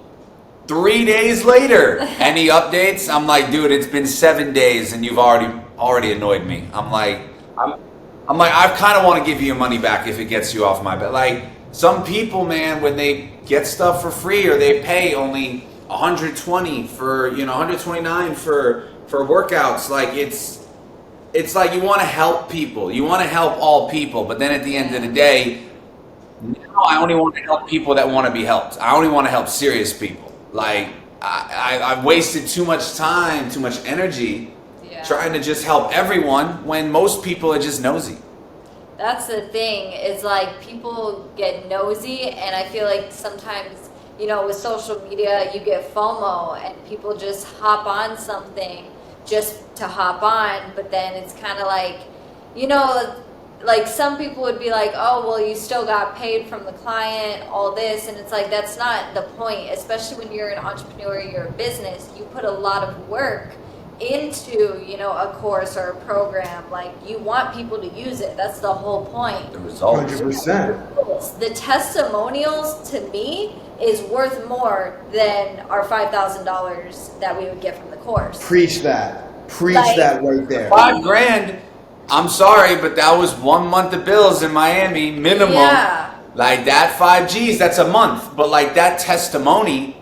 3 days later, any updates? I'm like, dude, it's been 7 days and you've already annoyed me. I'm like, I kind of want to give you your money back if it gets you off my bed. Like, some people, man, when they get stuff for free or they pay only $120 for, $129 for workouts, like it's like you want to help people. You want to help all people, but then at the end of the day, now I only want to help people that want to be helped. I only want to help serious people. Like I've wasted too much time, too much energy trying to just help everyone when most people are just nosy. That's the thing, is like people get nosy, and I feel like sometimes with social media, you get FOMO and people just hop on something just to hop on, but then it's kind of like, like some people would be like, oh, well, you still got paid from the client, all this, and it's like, that's not the point, especially when you're an entrepreneur, you're a business, you put a lot of work into, a course or a program. Like, you want people to use it. That's the whole point. The results. 100%. The testimonials, to me, is worth more than our $5,000 that we would get from the course. Preach that right there. $5,000. I'm sorry, but that was 1 month of bills in Miami minimum. Yeah. Like that 5 G's, that's a month. But like that testimonial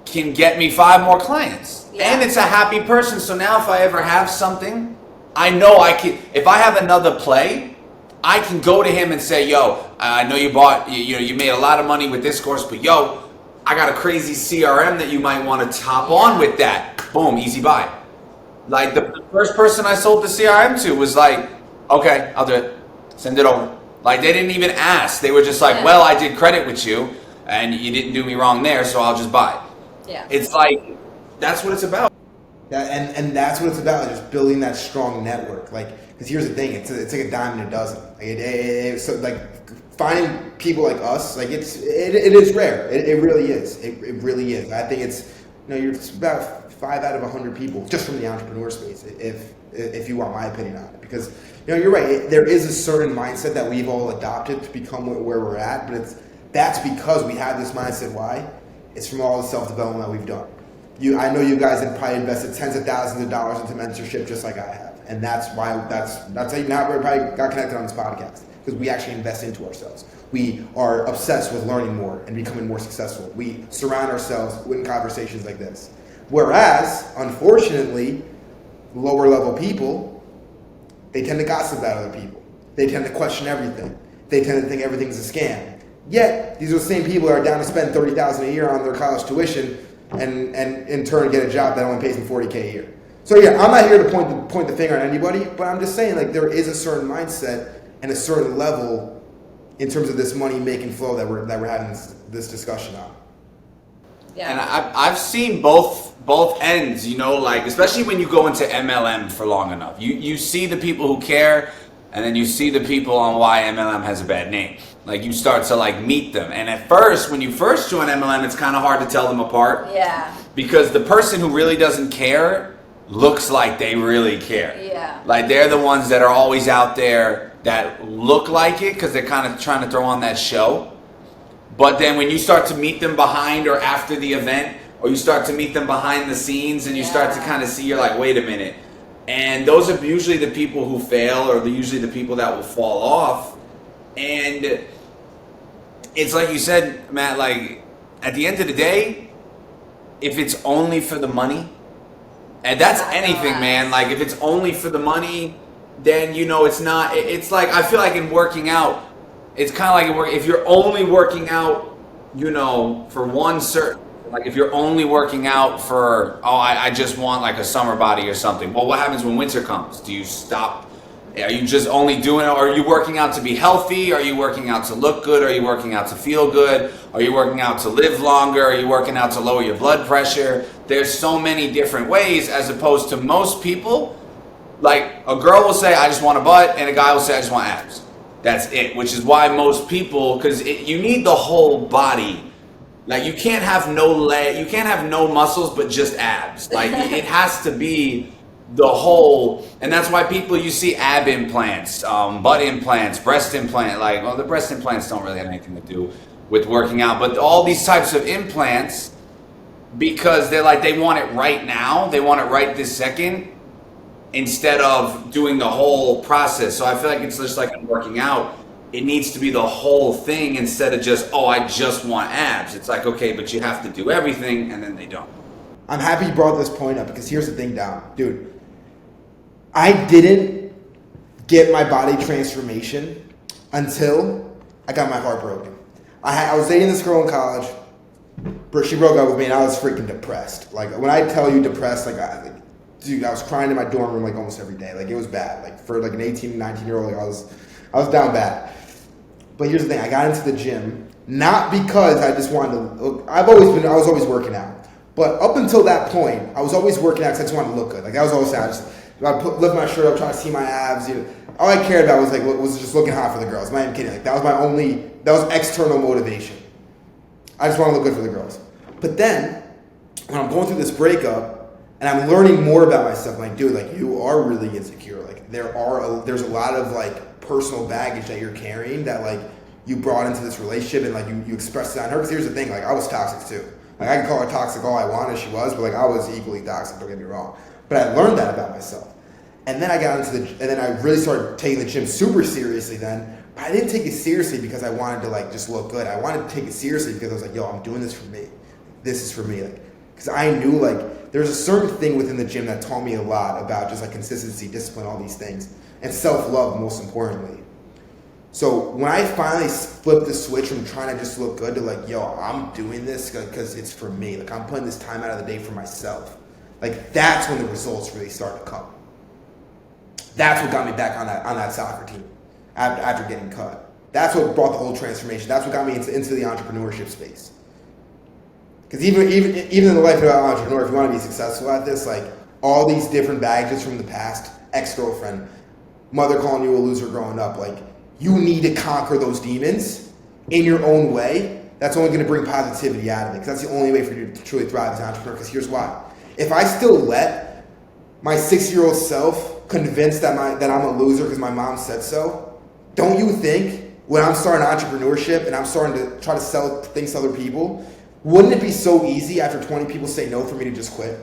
can get me 5 more clients. Yeah. And it's a happy person. So now if I ever have something, I know I can, if I have another play, I can go to him and say, yo, I know you made a lot of money with this course, but yo, I got a crazy CRM that you might want to top on with that. Boom, easy buy. Like the first person I sold the CRM to was like, okay, I'll do it. Send it over. Like they didn't even ask. They were just like, well, I did credit with you and you didn't do me wrong there, so I'll just buy. Yeah. It's like, that's what it's about. Yeah, and that's what it's about, just building that strong network. Like, because here's the thing, it's like a dime in a dozen. Like, so like finding people like us, like it is rare. It really is. It really is. I think it's, it's about 5 out of 100 people just from the entrepreneur space, if you want my opinion on it. Because you're right. There is a certain mindset that we've all adopted to become where we're at, but that's because we have this mindset. Why? It's from all the self-development that we've done. I know you guys have probably invested tens of thousands of dollars into mentorship just like I have. And that's why that's how you probably got connected on this podcast, because we actually invest into ourselves. We are obsessed with learning more and becoming more successful. We surround ourselves with conversations like this. Whereas, unfortunately, lower level people, they tend to gossip about other people. They tend to question everything. They tend to think everything's a scam. Yet, these are the same people that are down to spend $30,000 a year on their college tuition and in turn get a job that only pays them $40K a year. So yeah, I'm not here to point the finger on anybody, but I'm just saying, like, there is a certain mindset and a certain level in terms of this money making flow that we're having this discussion on. Yeah. And I've seen both ends, like especially when you go into MLM for long enough, you see the people who care, and then you see the people on why MLM has a bad name. Like you start to like meet them, and at first, when you first join MLM, it's kind of hard to tell them apart. Yeah. Because the person who really doesn't care looks like they really care. Yeah. Like they're the ones that are always out there that look like it because they're kind of trying to throw on that show. But then when you start to meet them behind or after the event, or you start to meet them behind the scenes and you start to kind of see, you're like, wait a minute. And those are usually the people who fail, or usually the people that will fall off. And it's like you said, Matt, like at the end of the day, if it's only for the money, and that's anything, man, like if it's only for the money, then it's not, it's like, I feel like in working out, it's kind of like if you're only working out, for one certain, like if you're only working out for, I just want like a summer body or something. Well, what happens when winter comes? Do you stop? Are you just only doing it? Or are you working out to be healthy? Are you working out to look good? Are you working out to feel good? Are you working out to live longer? Are you working out to lower your blood pressure? There's so many different ways, as opposed to most people. Like a girl will say, I just want a butt, and a guy will say, I just want abs. That's it, which is why most people, because you need the whole body. Like you can't have no leg, you can't have no muscles, but just abs. Like it has to be the whole, and that's why people, you see ab implants, butt implants, breast implant, like, well, the breast implants don't really have anything to do with working out, but all these types of implants, because they're like, they want it right now, they want it right this second, instead of doing the whole process. So I feel like it's just like working out. It needs to be the whole thing instead of just, I just want abs. It's like, okay, but you have to do everything, and then they don't. I'm happy you brought this point up, because here's the thing, Dom. Dude, I didn't get my body transformation until I got my heart broken. I was dating this girl in college. She broke up with me, and I was freaking depressed. Like, when I tell you depressed, dude, I was crying in my dorm room like almost every day. Like, it was bad. Like, for like an 18, 19-year-old, like, I was down bad. But here's the thing. I got into the gym not because I just wanted to look. I was always working out. But up until that point, I was always working out because I just wanted to look good. Like, that was always I'd lift my shirt up, trying to see my abs. All I cared about was just looking hot for the girls. I'm not even kidding. Like, that was external motivation. I just want to look good for the girls. But then, when I'm going through this breakup, and I'm learning more about myself, I'm like, dude, like, you are really insecure. Like, there's a lot of, like, personal baggage that you're carrying that, like, you brought into this relationship, and, like, you expressed it on her. Because here's the thing, like, I was toxic too. Like, I can call her toxic all I want, as she was, but, like, I was equally toxic, don't get me wrong. But I learned that about myself. And then and then I really started taking the gym super seriously then. But I didn't take it seriously because I wanted to, like, just look good. I wanted to take it seriously because I was like, yo, I'm doing this for me. This is for me. Like, because I knew, like, there's a certain thing within the gym that taught me a lot about just, like, consistency, discipline, all these things. And self-love, most importantly. So when I finally flipped the switch from trying to just look good to, like, yo, I'm doing this because it's for me. Like, I'm putting this time out of the day for myself. Like, that's when the results really start to come. That's what got me back on that soccer team after getting cut. That's what brought the whole transformation. That's what got me into the entrepreneurship space. Because even in the life of an entrepreneur, if you want to be successful at this, like, all these different baggages from the past, ex-girlfriend, mother calling you a loser growing up, like, you need to conquer those demons in your own way. That's only going to bring positivity out of it. Because that's the only way for you to truly thrive as an entrepreneur. Because here's why. If I still let my 6-year-old self convinced that I'm a loser because my mom said so, don't you think when I'm starting entrepreneurship and I'm starting to try to sell things to other people, wouldn't it be so easy after 20 people say no for me to just quit?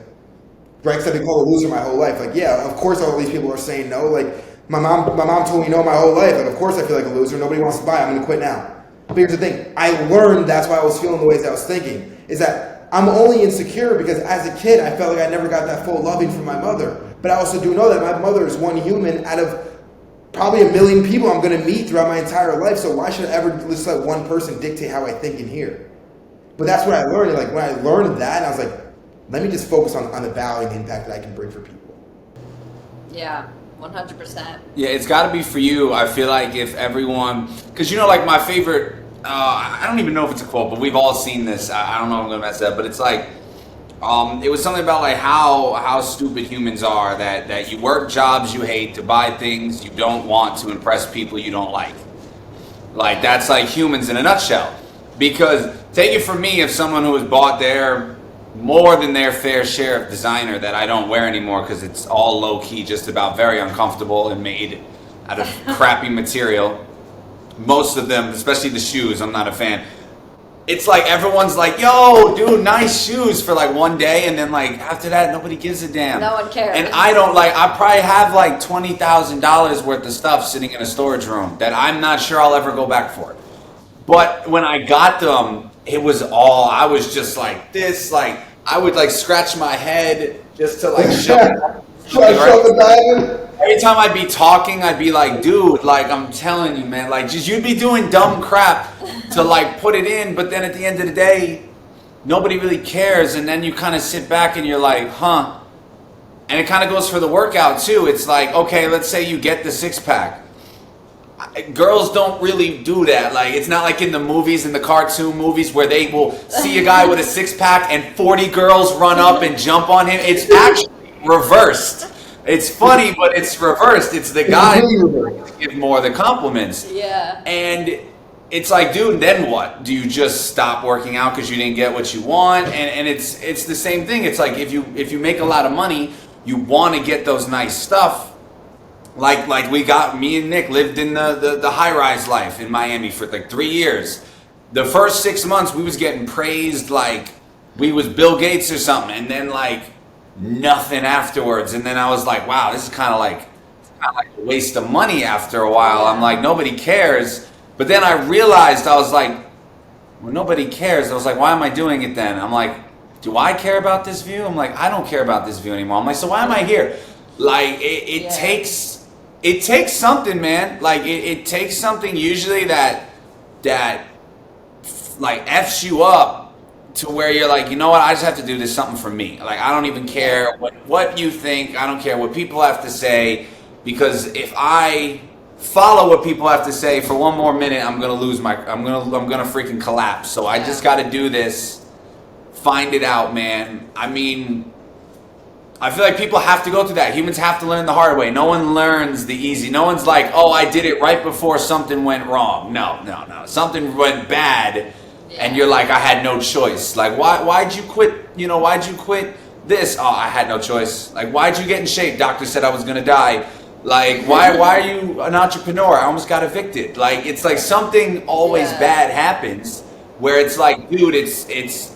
Right? Because I've been called a loser my whole life. Like, yeah, of course all these people are saying no. Like, my mom told me no my whole life. Like, of course I feel like a loser. Nobody wants to buy. I'm going to quit now. But here's the thing. I learned that's why I was feeling the ways I was thinking. Is that I'm only insecure because as a kid I felt like I never got that full loving from my mother. But I also do know that my mother is one human out of probably 1 million people I'm going to meet throughout my entire life. So why should I ever just let one person dictate how I think and hear? But that's what I learned. Like, when I learned that, I was like, let me just focus on the value and the impact that I can bring for people. Yeah, 100%. Yeah, it's got to be for you. I feel like if everyone, because, like, my favorite, I don't even know if it's a quote, but we've all seen this. I don't know if I'm going to mess it up, but it's like, it was something about, like, how stupid humans are, that you work jobs you hate to buy things you don't want to impress people you don't like. Like, that's like humans in a nutshell. Because take it from me, if someone who has bought more than their fair share of designer that I don't wear anymore because it's all low-key, just about very uncomfortable and made out of crappy material. Most of them, especially the shoes, I'm not a fan. It's like everyone's like, yo, dude, nice shoes for like one day, and then like after that, nobody gives a damn. No one cares. And I probably have like $20,000 worth of stuff sitting in a storage room that I'm not sure I'll ever go back for. But when I got them, I was just like this, like I would like scratch my head just to like show the diamond. Every time I'd be talking, I'd be like, dude, like, I'm telling you, man, like, just you'd be doing dumb crap to, like, put it in, but then at the end of the day, nobody really cares, and then you kind of sit back and you're like, huh. And it kind of goes for the workout, too. It's like, okay, let's say you get the six-pack. Girls don't really do that. Like, it's not like in the movies, in the cartoon movies, where they will see a guy with a six-pack and 40 girls run up and jump on him. It's actually reversed. It's funny, but it's reversed. It's the guy who gives more of the compliments. Yeah. And it's like, dude, then what? Do you just stop working out because you didn't get what you want? And it's the same thing. It's like if you make a lot of money, you want to get those nice stuff. Like me and Nick lived in the high-rise life in Miami for like 3 years. The first 6 months we was getting praised like we was Bill Gates or something, and then like nothing afterwards. And then I was like, wow, this is kind of like a waste of money after a while. I'm like, nobody cares. But then I realized, I was like, well, nobody cares. I was like, why am I doing it then? I'm like, do I care about this view? I'm like, I don't care about this view anymore. I'm like, so why am I here? Like, it takes something, man. Like, it takes something usually that like F's you up to where you're like, you know what, I just have to do this something for me. Like, I don't even care what you think. I don't care what people have to say. Because if I follow what people have to say for one more minute, I'm gonna freaking collapse. So I just got to do this. Find it out, man. I mean, I feel like people have to go through that. Humans have to learn the hard way. No one learns the easy. No one's like, oh, I did it right before something went wrong. No. Something went bad, and you're like, I had no choice. Like, why'd you quit? Why'd you quit this? Oh, I had no choice. Like, why'd you get in shape? Doctor said I was gonna die. Like, why are you an entrepreneur? I almost got evicted. Like, it's like something always bad happens where it's like, dude, it's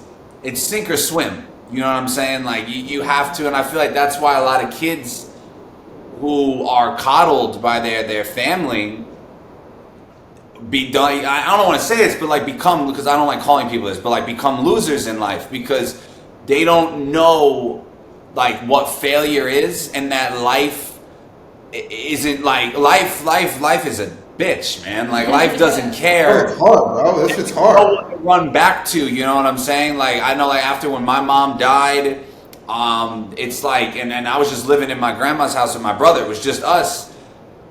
sink or swim. You know what I'm saying? Like, you have to, and I feel like that's why a lot of kids who are coddled by their family I don't want to say this, but like become, because I don't like calling people this, but like become losers in life because they don't know like what failure is, and that life isn't like life is a bitch, man. Like, life doesn't care. Oh, it's hard, bro. This shit's hard. You know what to run back to, you know what I'm saying? Like, I know, like, after when my mom died, it's like, and I was just living in my grandma's house with my brother. It was just us,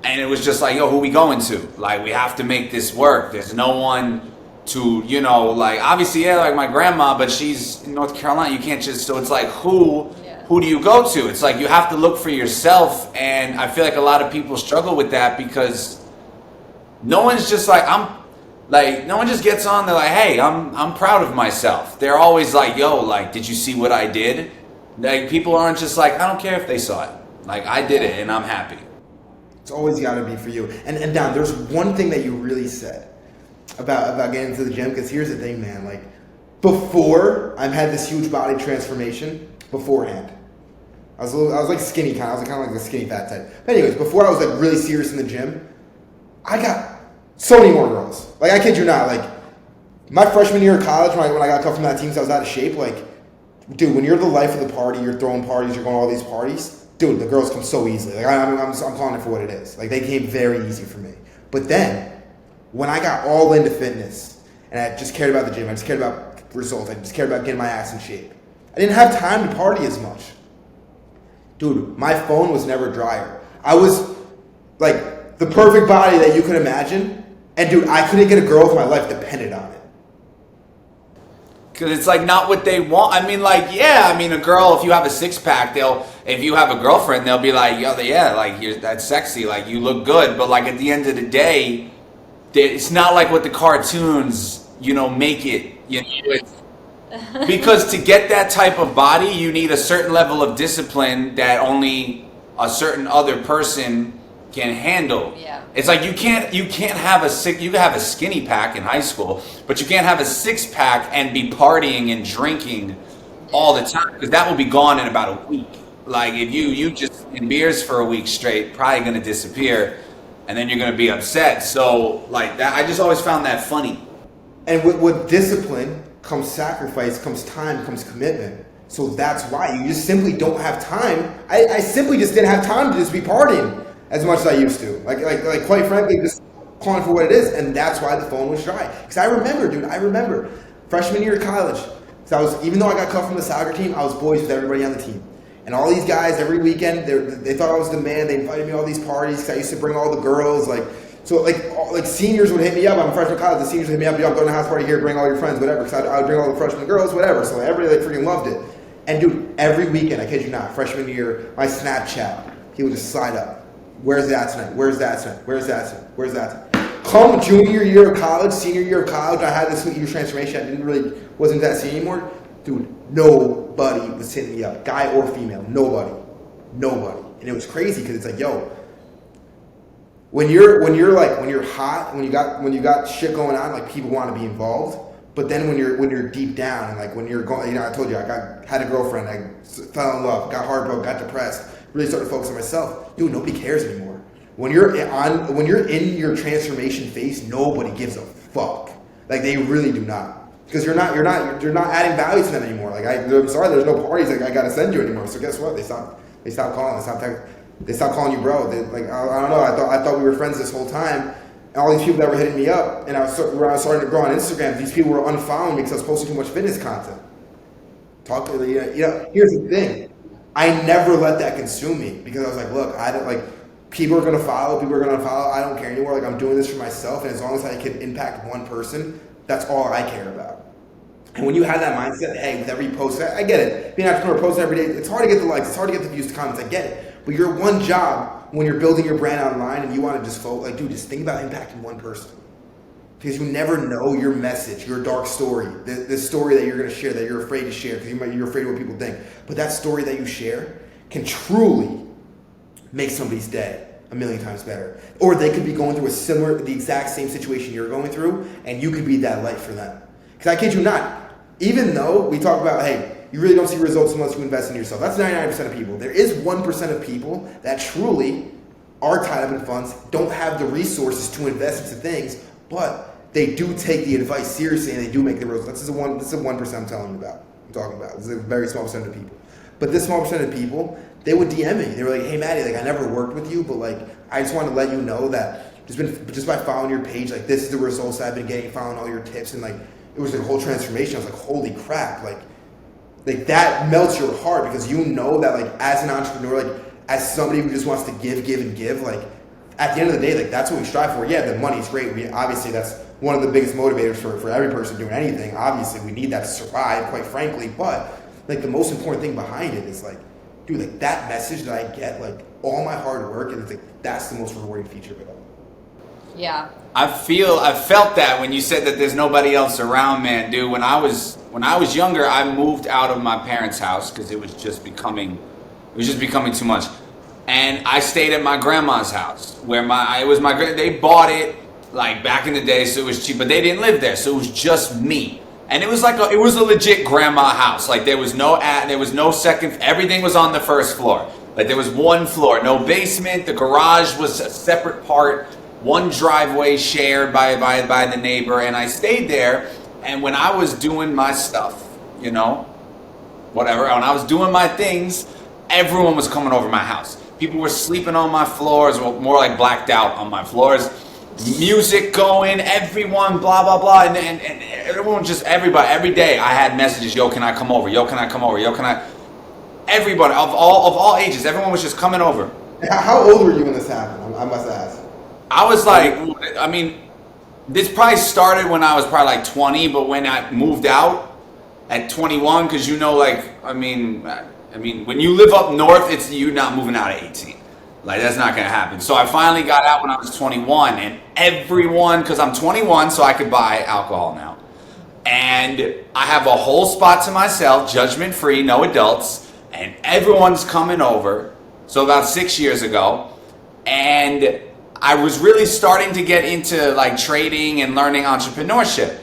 and it was just like, yo, who we going to? Like, we have to make this work. There's no one to, like, obviously, like my grandma, but she's in North Carolina. You can't just, so it's like, who do you go to? It's like, you have to look for yourself, and I feel like a lot of people struggle with that because no one's just like, no one just gets on, they're like, hey, I'm proud of myself. They're always like, yo, like, did you see what I did? Like, people aren't just like, I don't care if they saw it. Like, I did it and I'm happy. It's always got to be for you. And Don, there's one thing that you really said about getting into the gym, because here's the thing, man. Like, before I've had this huge body transformation, beforehand, I was like skinny kind. I was kind of like the skinny fat type. But anyways, before I was like really serious in the gym, I got so many more girls. Like, I kid you not. Like, my freshman year of college, when I got cut from that team, so I was out of shape. Like, dude, when you're the life of the party, you're throwing parties, you're going to all these parties, dude, the girls come so easily. Like, I'm calling it for what it is. Like, they came very easy for me. But then, when I got all into fitness, and I just cared about the gym, I just cared about results, I just cared about getting my ass in shape, I didn't have time to party as much. Dude, my phone was never drier. I was, like, the perfect body that you could imagine, and dude, I couldn't get a girl if my life depended on it. Because it's like not what they want. I mean, like, a girl, if you have a six-pack, if you have a girlfriend, they'll be like, yo, like, that's sexy, like, you look good. But, like, at the end of the day, it's not like what the cartoons, make it. Because to get that type of body, you need a certain level of discipline that only a certain other person can handle. Yeah. It's like you can have a skinny pack in high school, but you can't have a six-pack and be partying and drinking all the time, because that will be gone in about a week. Like, if you just in beers for a week straight, probably going to disappear, and then you're going to be upset. So, like, that, I just always found that funny. And with discipline comes sacrifice, comes time, comes commitment. So that's why you just simply don't have time. I simply just didn't have time to just be partying as much as I used to. Like quite frankly, just calling for what it is. And that's why the phone was dry. Because I remember freshman year of college. So even though I got cut from the soccer team, I was boys with everybody on the team. And all these guys, every weekend, they thought I was the man. They invited me to all these parties because I used to bring all the girls. Like seniors would hit me up. I'm a freshman in college. The seniors would hit me up. Yo, I'm going to a house party here. Bring all your friends, whatever. Because I would bring all the freshman girls, whatever. So everybody freaking loved it. And dude, every weekend, I kid you not, freshman year, my Snapchat, he would just slide up. Where's that tonight? Where's that tonight? Where's that tonight? Where's that tonight? Come junior year of college, senior year of college, I had this huge transformation. I wasn't that senior anymore. Dude, nobody was hitting me up, guy or female. Nobody. And it was crazy because it's like, yo, when you're hot, when you got shit going on, like, people want to be involved. But then when you're deep down, and like when you're going, I told you had a girlfriend, I fell in love, got heartbroken, got depressed, really started to focus on myself. Dude, nobody cares anymore. When you're in your transformation phase, nobody gives a fuck. Like, they really do not. Because you're not adding value to them anymore. Like, I'm sorry, there's no parties like I gotta send you anymore. So guess what? They stopped calling. They stopped calling you bro. I don't know. I thought we were friends this whole time. And all these people that were hitting me up, and I was starting to grow on Instagram, these people were unfollowing me because I was posting too much fitness content. Here's the thing. I never let that consume me, because I was like, look, people are going to follow. People are going to follow. I don't care anymore. Like, I'm doing this for myself. And as long as I can impact one person, that's all I care about. And when you have that mindset, hey, with every post, I get it. Being an entrepreneur, posting every day, it's hard to get the likes. It's hard to get the views, the comments. I get it. But your one job when you're building your brand online and you want to just focus, like, dude, just think about impacting one person. Because you never know your message, your dark story, this story that you're going to share that you're afraid to share because you're afraid of what people think. But that story that you share can truly make somebody's day a million times better. Or they could be going through the exact same situation you're going through, and you could be that light for them. Because I kid you not, even though we talk about, hey, you really don't see results unless you invest in yourself. That's 99% of people. There is 1% of people that truly are tied up in funds, don't have the resources to invest into things, but they do take the advice seriously and they do make the results. This is the 1% I'm talking about. This is a very small percent of people. But this small percent of people, they would DM me. They were like, hey, Matty, like, I never worked with you, but like, I just want to let you know that just by following your page, like, this is the results I've been getting, following all your tips, and like, it was like a whole transformation. I was like, holy crap, like that melts your heart because you know that, like, as an entrepreneur, like, as somebody who just wants to give, like, at the end of the day, like, that's what we strive for. Yeah, the money's great. Obviously, that's one of the biggest motivators for every person doing anything. Obviously, we need that to survive, quite frankly. But like, the most important thing behind it is, like, dude, like, that message that I get, like, all my hard work, and it's like, that's the most rewarding feature of it all. Yeah. I felt that when you said that there's nobody else around, man, dude. When I was younger, I moved out of my parents' house because it was just becoming too much. And I stayed at my grandma's house where they bought it like back in the day, so it was cheap, but they didn't live there, so it was just me. And it was a legit grandma house. Like, there was no second, everything was on the first floor. Like, there was one floor, no basement, the garage was a separate part, one driveway shared by the neighbor, and I stayed there. And when I was doing my stuff, you know, whatever, when I was doing my things, everyone was coming over my house. People were sleeping on my floors, or more like blacked out on my floors. Music going, everyone, blah, blah, blah. And everyone everybody, every day I had messages, yo, can I come over? Yo, can I come over? Yo, can I? Everybody, of all ages, everyone was just coming over. How old were you when this happened? I must ask. I was like, I mean, this probably started when I was probably like 20, but when I moved out at 21, because, you know, like, I mean, when you live up north, it's you not moving out at 18. Like, that's not going to happen. So I finally got out when I was 21, and everyone, because I'm 21, so I could buy alcohol now. And I have a whole spot to myself, judgment-free, no adults, and everyone's coming over. So about 6 years ago, and I was really starting to get into, like, trading and learning entrepreneurship.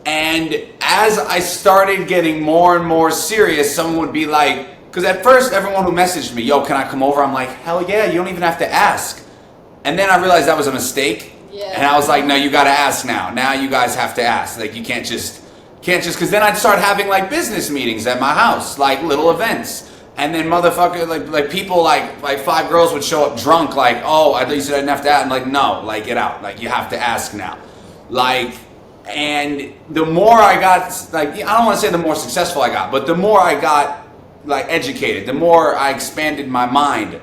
And as I started getting more and more serious, someone would be like, because at first everyone who messaged me, yo, can I come over? I'm like, hell yeah, you don't even have to ask. And then I realized that was a mistake. Yeah. And I was like, no, you got to ask now. Now you guys have to ask. Like, you can't just, because then I'd start having, like, business meetings at my house, like little events. And then motherfucker, like people, like 5 girls would show up drunk, like, oh, I thought you said I didn't have to ask. I'm like, no, like, get out. Like, you have to ask now. Like, and the more I got, like, I don't want to say the more successful I got, but the more I got, like, educated, the more I expanded my mind.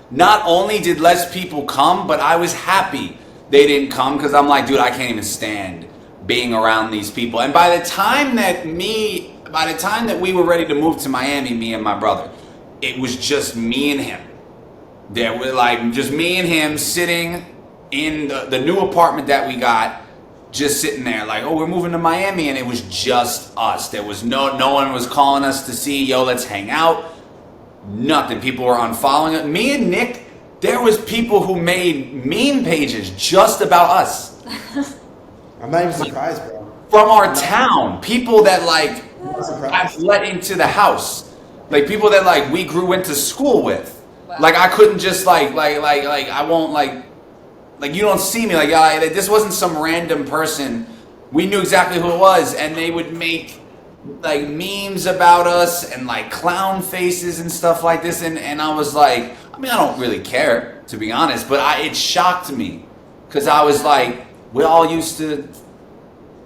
Not only did less people come, but I was happy they didn't come, because I'm like, dude, I can't even stand being around these people. And by the time that we were ready to move to Miami, me and my brother, it was just me and him. There were, like, just me and him sitting in the new apartment that we got, just sitting there like, oh, we're moving to Miami, and it was just us. There was no one was calling us to see, yo, let's hang out. Nothing. People were unfollowing it. Me and Nick, there was people who made meme pages just about us. I'm not even surprised, bro. From our town. People that, like, I've let into the house. Like, people that, like, we grew into school with. Wow. Like, I couldn't just, like, I won't, like, you don't see me. Like, this wasn't some random person. We knew exactly who it was, and they would make, like, memes about us and, like, clown faces and stuff like this. And I was like, I mean, I don't really care, to be honest, but it shocked me, because I was like, we all used to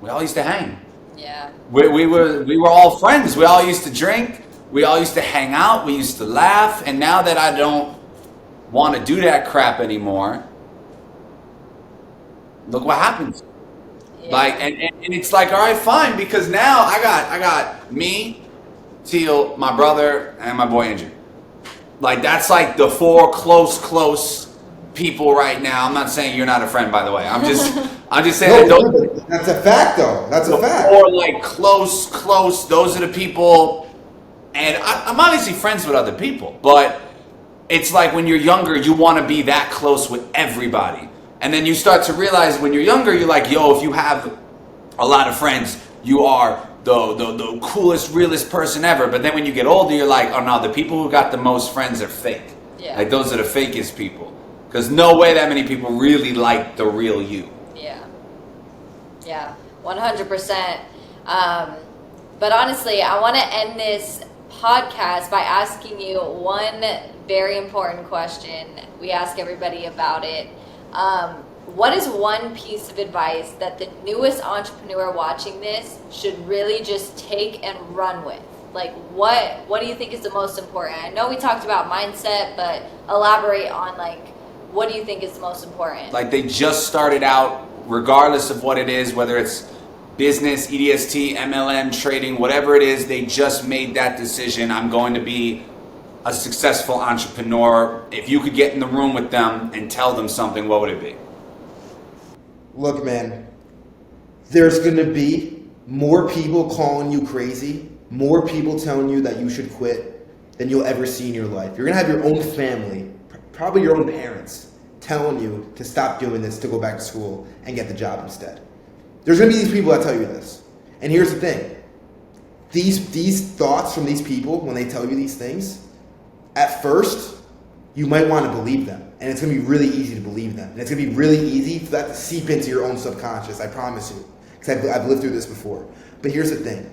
hang. Yeah. We were all friends. We all used to drink. We all used to hang out. We used to laugh. And now that I don't want to do that crap anymore, look what happens. Yeah. Like, and it's like, all right, fine, because now I got me, Teal, my brother, and my boy Andrew. Like, that's like the 4 close people right now. I'm not saying you're not a friend, by the way. I'm just saying that that's a fact, though. That's a fact. Or like close. Those are the people. And I'm obviously friends with other people, but it's like when you're younger, you want to be that close with everybody. And then you start to realize when you're younger, you're like, yo, if you have a lot of friends, you are the coolest, realest person ever. But then when you get older, you're like, oh no, the people who got the most friends are fake. Yeah. Like those are the fakest people. Because no way that many people really like the real you. Yeah, 100%. But honestly, I want to end this podcast by asking you one very important question. We ask everybody about it. What is one piece of advice that the newest entrepreneur watching this should really just take and run with? Like, what do you think is the most important? I know we talked about mindset, but elaborate on, like, what do you think is the most important? Like, they just started out, regardless of what it is, whether it's business, EDST, MLM, trading, whatever it is, they just made that decision. I'm going to be a successful entrepreneur. If you could get in the room with them and tell them something, what would it be? Look, man, there's going to be more people calling you crazy, more people telling you that you should quit than you'll ever see in your life. You're going to have your own family, probably your own parents, telling you to stop doing this, to go back to school and get the job instead. There's going to be these people that tell you this. And here's the thing. These thoughts from these people, when they tell you these things, at first, you might want to believe them. And it's going to be really easy to believe them. And it's going to be really easy for that to seep into your own subconscious, I promise you. Because I've lived through this before. But here's the thing.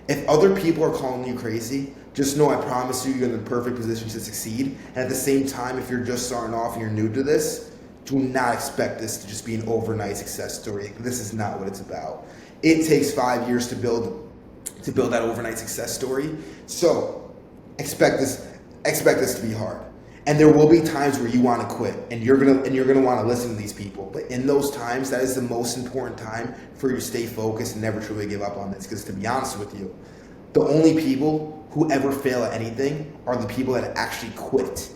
If other people are calling you crazy, just know I promise you you're in the perfect position to succeed. And at the same time, if you're just starting off and you're new to this, do not expect this to just be an overnight success story. This is not what it's about. It takes 5 years to build that overnight success story. So expect this to be hard. And there will be times where you want to quit, and you're gonna want to listen to these people. But in those times, that is the most important time for you to stay focused and never truly give up on this. Because to be honest with you, the only people who ever fail at anything are the people that actually quit.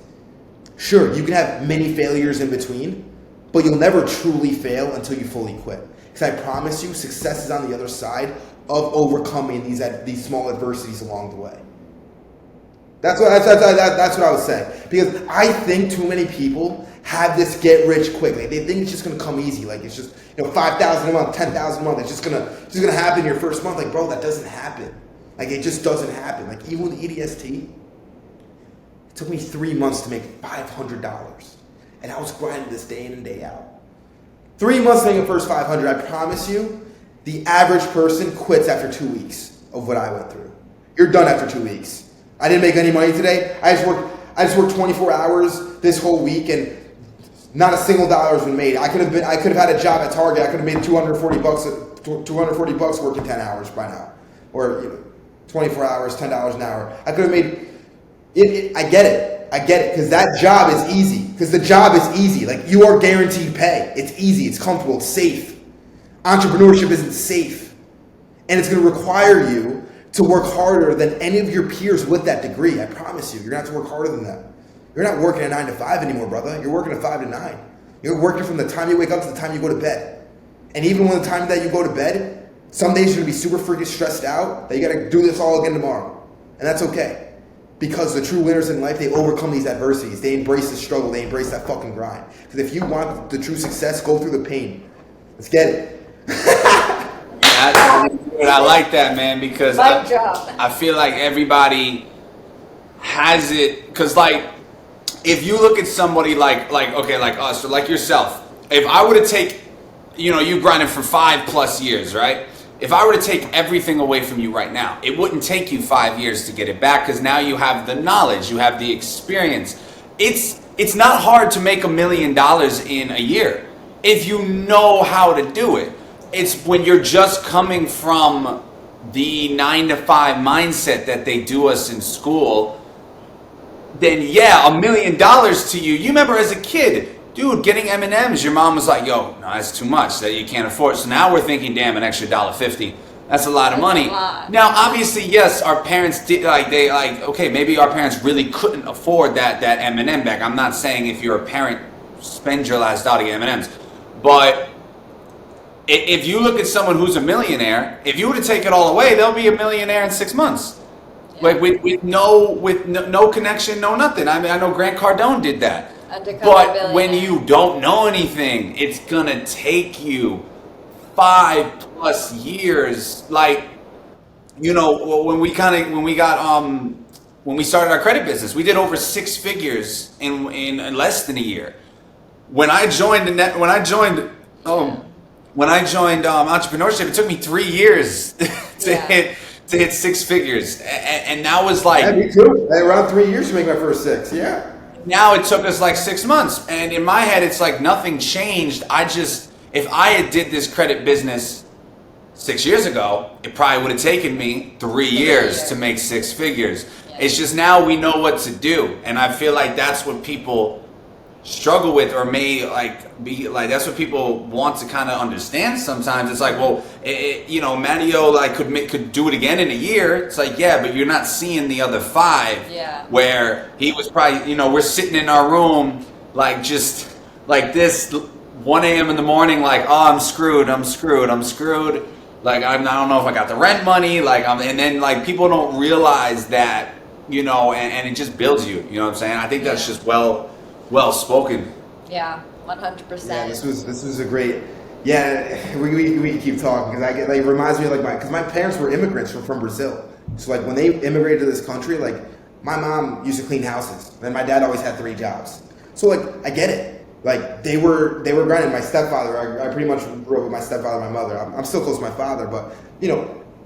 Sure, you can have many failures in between, but you'll never truly fail until you fully quit. Because I promise you, success is on the other side of overcoming these small adversities along the way. That's what I would say. Because I think too many people have this get rich quick. Like, they think it's just gonna come easy. Like, it's just, $5,000 a month, $10,000 a month. It's just gonna happen your first month. Like, bro, that doesn't happen. Like, it just doesn't happen. Like, even with EDST, it took me 3 months to make $500, and I was grinding this day in and day out. 3 months making the first $500. I promise you, the average person quits after 2 weeks of what I went through. You're done after 2 weeks. I didn't make any money today. I just worked 24 hours this whole week, and not a single dollar has been made. I could have had a job at Target. I could have made $240 working 10 hours by now, or 24 hours, $10 an hour. I could have made it. I get it, because that job is easy. Because the job is easy. Like, you are guaranteed pay. It's easy. It's comfortable. It's safe. Entrepreneurship isn't safe, and it's going to require you to work harder than any of your peers with that degree. I promise you, you're going to have to work harder than them. You're not working a 9 to 5 anymore, brother. You're working a 5 to 9. You're working from the time you wake up to the time you go to bed. And even when the time that you go to bed, some days you're going to be super freaking stressed out that you got to do this all again tomorrow. And that's okay. Because the true winners in life, they overcome these adversities. They embrace the struggle. They embrace that fucking grind. Because if you want the true success, go through the pain. Let's get it. I like that, man, because I feel like everybody has it. Because, like, if you look at somebody like us, or like yourself, if I were to take, you grinded for 5+ years, right? If I were to take everything away from you right now, it wouldn't take you 5 years to get it back, because now you have the knowledge, you have the experience. It's not hard to make $1 million in a year if you know how to do it. It's when you're just coming from the 9 to 5 mindset that they do us in school, then yeah, $1 million to you. You remember as a kid, dude, getting M&Ms, your mom was like, yo, no, that's too much, that you can't afford. So now we're thinking, damn, an extra $1.50. That's a lot of money. Now, obviously, yes, our parents did, okay, maybe our parents really couldn't afford that M&M bag. I'm not saying if you're a parent, spend your last dollar to get M&Ms. But if you look at someone who's a millionaire, if you were to take it all away, they'll be a millionaire in 6 months. Yeah. Like with no connection, no nothing. I mean, I know Grant Cardone did that. But when you don't know anything, it's gonna take you 5+ years. Like, you know, when we started our credit business, we did over 6 figures in less than a year. When I joined entrepreneurship, it took me 3 years to hit 6 figers, and that was like. Yeah, me too. Around 3 years to make my first 6. Yeah. Now it took us like 6 months, and in my head, it's like nothing changed. If I had did this credit business 6 years ago, it probably would have taken me 3 years to make 6 figures. Yeah. It's just now we know what to do, and I feel like that's what people struggle with, or may be like, that's what people want to kind of understand sometimes. It's like, well, Matteo could do it again in a year. It's like, yeah, but you're not seeing the other 5 where he was probably, we're sitting in our room like just like this 1 a.m. in the morning, like, oh, I'm screwed. Like, I don't know if I got the rent money, and then like people don't realize that, and it just builds you, you know what I'm saying? I think that's just well spoken. Yeah, 100%. Yeah, this was a great. Yeah, we keep talking because it reminds me of because my parents were immigrants from Brazil. So like when they immigrated to this country, like my mom used to clean houses, and my dad always had 3 jobs. So like I get it. Like they were grinding. My stepfather, I pretty much grew up with my stepfather and my mother. I'm still close to my father, but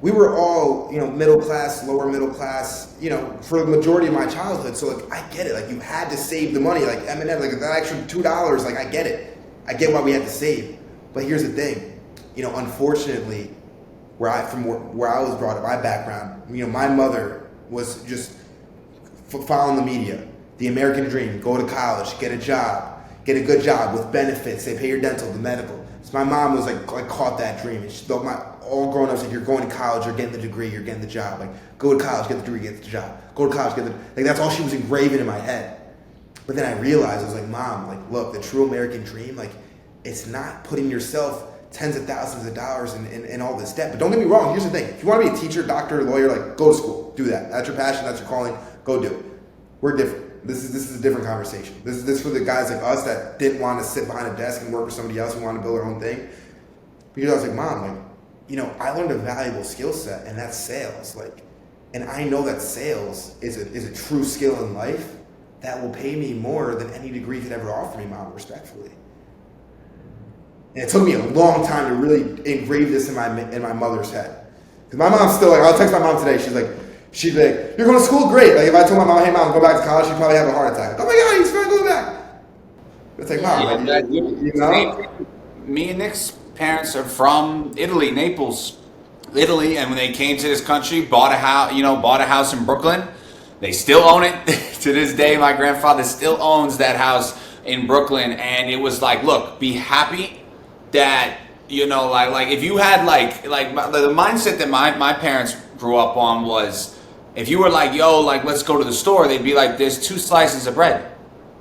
we were all, middle class, lower middle class, for the majority of my childhood. So like, I get it. Like you had to save the money, like M&M, like that extra $2. Like I get it. I get why we had to save. But here's the thing, unfortunately, where I was brought up, my background, my mother was just following the media, the American dream, go to college, get a good job with benefits. They pay your dental, the medical. So my mom was like caught that dream. And she thought all grown ups, like, you're going to college, you're getting the degree, you're getting the job. Like, go to college, get the degree, get the job. Go to college, that's all she was engraving in my head. But then I realized, I was like, Mom, like, look, the true American dream, like, it's not putting yourself tens of thousands of dollars in all this debt. But don't get me wrong, here's the thing. If you want to be a teacher, doctor, lawyer, like, go to school, do that. That's your passion, that's your calling, go do it. We're different. This is a different conversation. This is for the guys like us that didn't want to sit behind a desk and work for somebody else who wanted to build their own thing. Because I was like, Mom, like, I learned a valuable skill set, and that's sales. Like, and I know that sales is a true skill in life that will pay me more than any degree could ever offer me, Mom, respectfully. And it took me a long time to really engrave this in my mother's head. Because my mom's still like, I'll text my mom today. She's like, you're going to school? Great. Like, if I told my mom, hey, Mom, go back to college, she'd probably have a heart attack. Oh my God, he's trying to go back. It's like, Mom, me and Nick's parents are from Italy, Naples, Italy, and when they came to this country, bought a house in Brooklyn. They still own it to this day. My grandfather still owns that house in Brooklyn, and it was like, look, be happy that like if you had like the mindset that my parents grew up on was, if you were like, yo, like, let's go to the store, they'd be like, there's 2 slices of bread.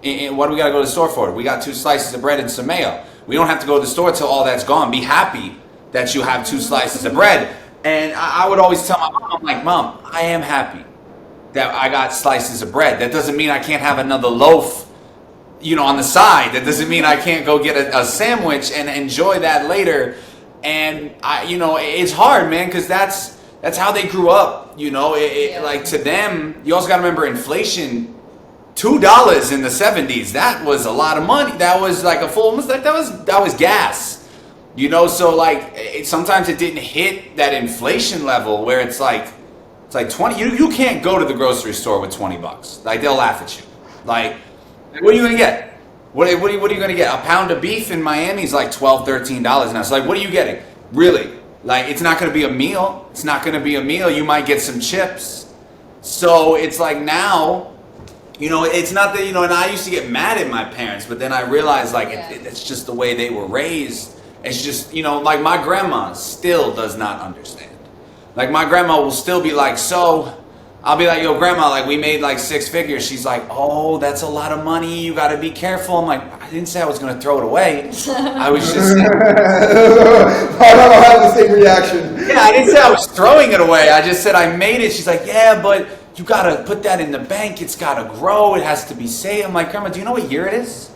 And what do we got to go to the store for? We got 2 slices of bread and some mayo. We don't have to go to the store till all that's gone. Be happy that you have 2 slices of bread. And I would always tell my mom, I'm like, Mom, I am happy that I got slices of bread. That doesn't mean I can't have another loaf, on the side. That doesn't mean I can't go get a sandwich and enjoy that later. And it's hard, man, because that's how they grew up. Like, to them, you also got to remember inflation. $2 in the 70s, that was a lot of money. That was like that was gas. So like sometimes it didn't hit that inflation level where it's like 20. You can't go to the grocery store with $20. Like, they'll laugh at you. Like, what are you gonna get? What are you gonna get? A pound of beef in Miami is like $12, $13 now. So like, what are you getting? Really? Like, it's not gonna be a meal. It's not gonna be a meal. You might get some chips. So it's like now, it's not that, and I used to get mad at my parents, but then I realized, like, Yeah. it's just the way they were raised. It's just, like my grandma still does not understand. Like, my grandma will still be like, so, I'll be like, yo, grandma, like, we made like 6 figures. She's like, oh, that's a lot of money. You got to be careful. I'm like, I didn't say I was going to throw it away. I was just saying. I don't have the same reaction. Yeah, I didn't say I was throwing it away. I just said I made it. She's like, yeah, but you got to put that in the bank. It's got to grow. It has to be safe. I'm like, grandma, do you know what year it is?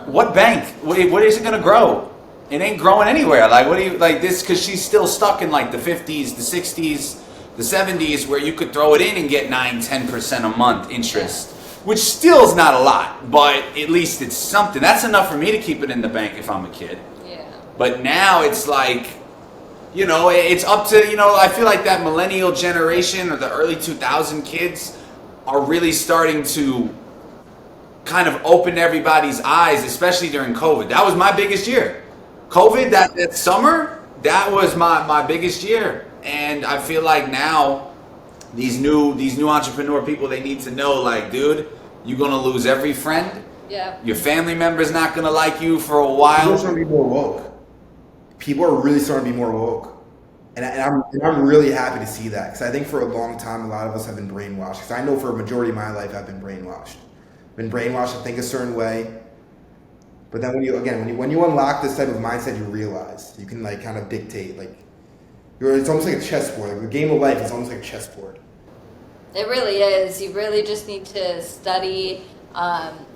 What bank? What is it going to grow? It ain't growing anywhere. Like, what do you, like this? Because she's still stuck in like the 50s, the 60s, the 70s, where you could throw it in and get 9-10% a month interest, which still is not a lot, but at least it's something. That's enough for me to keep it in the bank if I'm a kid. Yeah. But now it's like, it's up to, I feel like that millennial generation or the early 2000 kids are really starting to kind of open everybody's eyes, especially during COVID. That was my biggest year. COVID, that summer, that was my biggest year. And I feel like now these new entrepreneur people, they need to know, like, dude, you're going to lose every friend. Yeah. Your family member's not going to like you for a People are while. starting to be more woke. People are really starting to be more woke. And I'm really happy to see that, because I think for a long time, a lot of us have been brainwashed. Because I know for a majority of my life, I've been brainwashed. Been brainwashed to think a certain way. But then when you unlock this type of mindset, you realize you can, like, kind of dictate, like, it's almost like a chessboard. Like, the game of life is almost like a chessboard. It really is. You really just need to study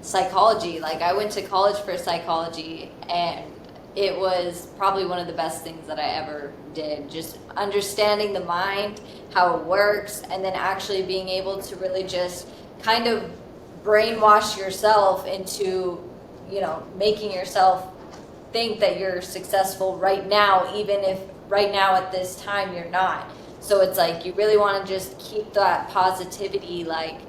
psychology. Like, I went to college for psychology, and it was probably one of the best things that I ever did. Just understanding the mind, how it works, and then actually being able to really just kind of brainwash yourself into, making yourself think that you're successful right now, even if right now at this time you're not. So it's like you really want to just keep that positivity. Like,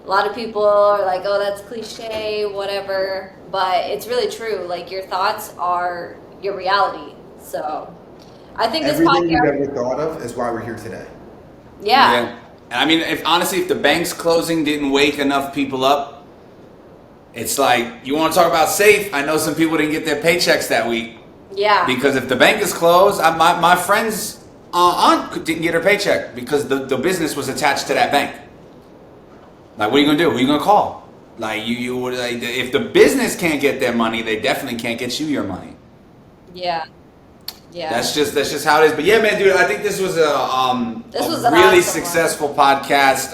a lot of people are like, oh, that's cliche, whatever, but it's really true. Like, your thoughts are your reality. So I think this Everything you've podcast, ever thought of is why we're here today. yeah. And I mean, if the bank's closing didn't wake enough people up, it's like, you want to talk about safe? I know some people didn't get their paychecks that week. Yeah. Because if the bank is closed, my friend's aunt didn't get her paycheck because the business was attached to that bank. Like, what are you gonna do? Who are you gonna call? Like, you would, like, if the business can't get their money, they definitely can't get you your money. Yeah. Yeah. That's just how it is. But yeah, man, dude, I think this was a was an really awesome successful podcast.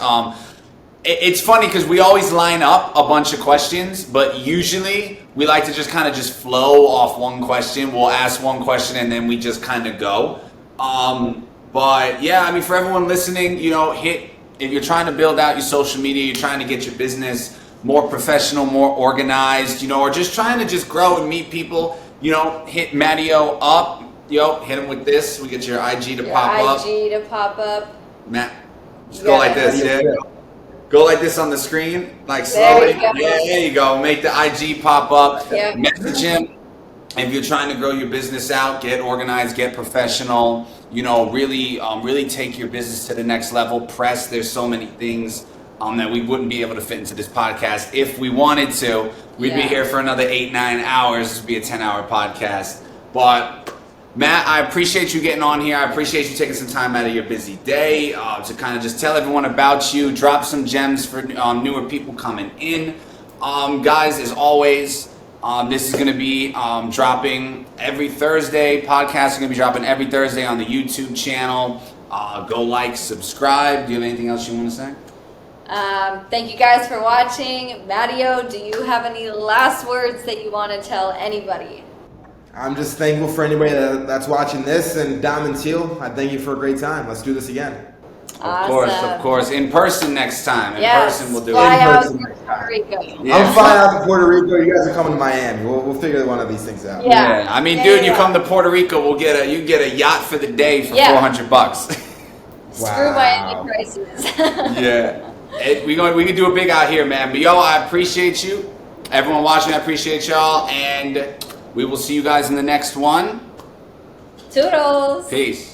It's funny because we always line up a bunch of questions, but usually we like to just kind of just flow off one question. We'll ask one question and then we just kind of go. But yeah, I mean, for everyone listening, if you're trying to build out your social media, you're trying to get your business more professional, more organized, or just trying to just grow and meet people, hit Mattio up, hit him with this. We get your IG to pop up. IG to pop up. Matt, just go like this, yeah. Go like this on the screen, like There slowly. you go. Yeah, there you go. Make the IG pop up. Yep. Message him. If you're trying to grow your business out, get organized, get professional, really take your business to the next level. Press, there's so many things that we wouldn't be able to fit into this podcast. If we wanted to, we'd be here for another 8-9 hours. This would be a 10-hour podcast. But Matt, I appreciate you getting on here. I appreciate you taking some time out of your busy day to kind of just tell everyone about you, drop some gems for newer people coming in. Guys, as always, this is going to be dropping every Thursday. Podcasts are going to be dropping every Thursday on the YouTube channel. Go like, subscribe. Do you have anything else you want to say? Thank you guys for watching. Mattio, do you have any last words that you want to tell anybody? I'm just thankful for anybody that's watching this, and Dom and Teal, I thank you for a great time. Let's do this again. Awesome. Of course. In person next time. In Yes. person, we'll do Fly it. out person to next Puerto Rico. Yeah. I'm flying out to Puerto Rico. You guys are coming to Miami. We'll figure one of these things out. Yeah. I mean, Yeah, dude, you yeah. come to Puerto Rico, you can get a yacht for the day for Yeah. $400. Screw Wow. Miami prices. Yeah. We can do it big out here, man. But yo, I appreciate you. Everyone watching, I appreciate y'all. And we will see you guys in the next one. Toodles. Peace.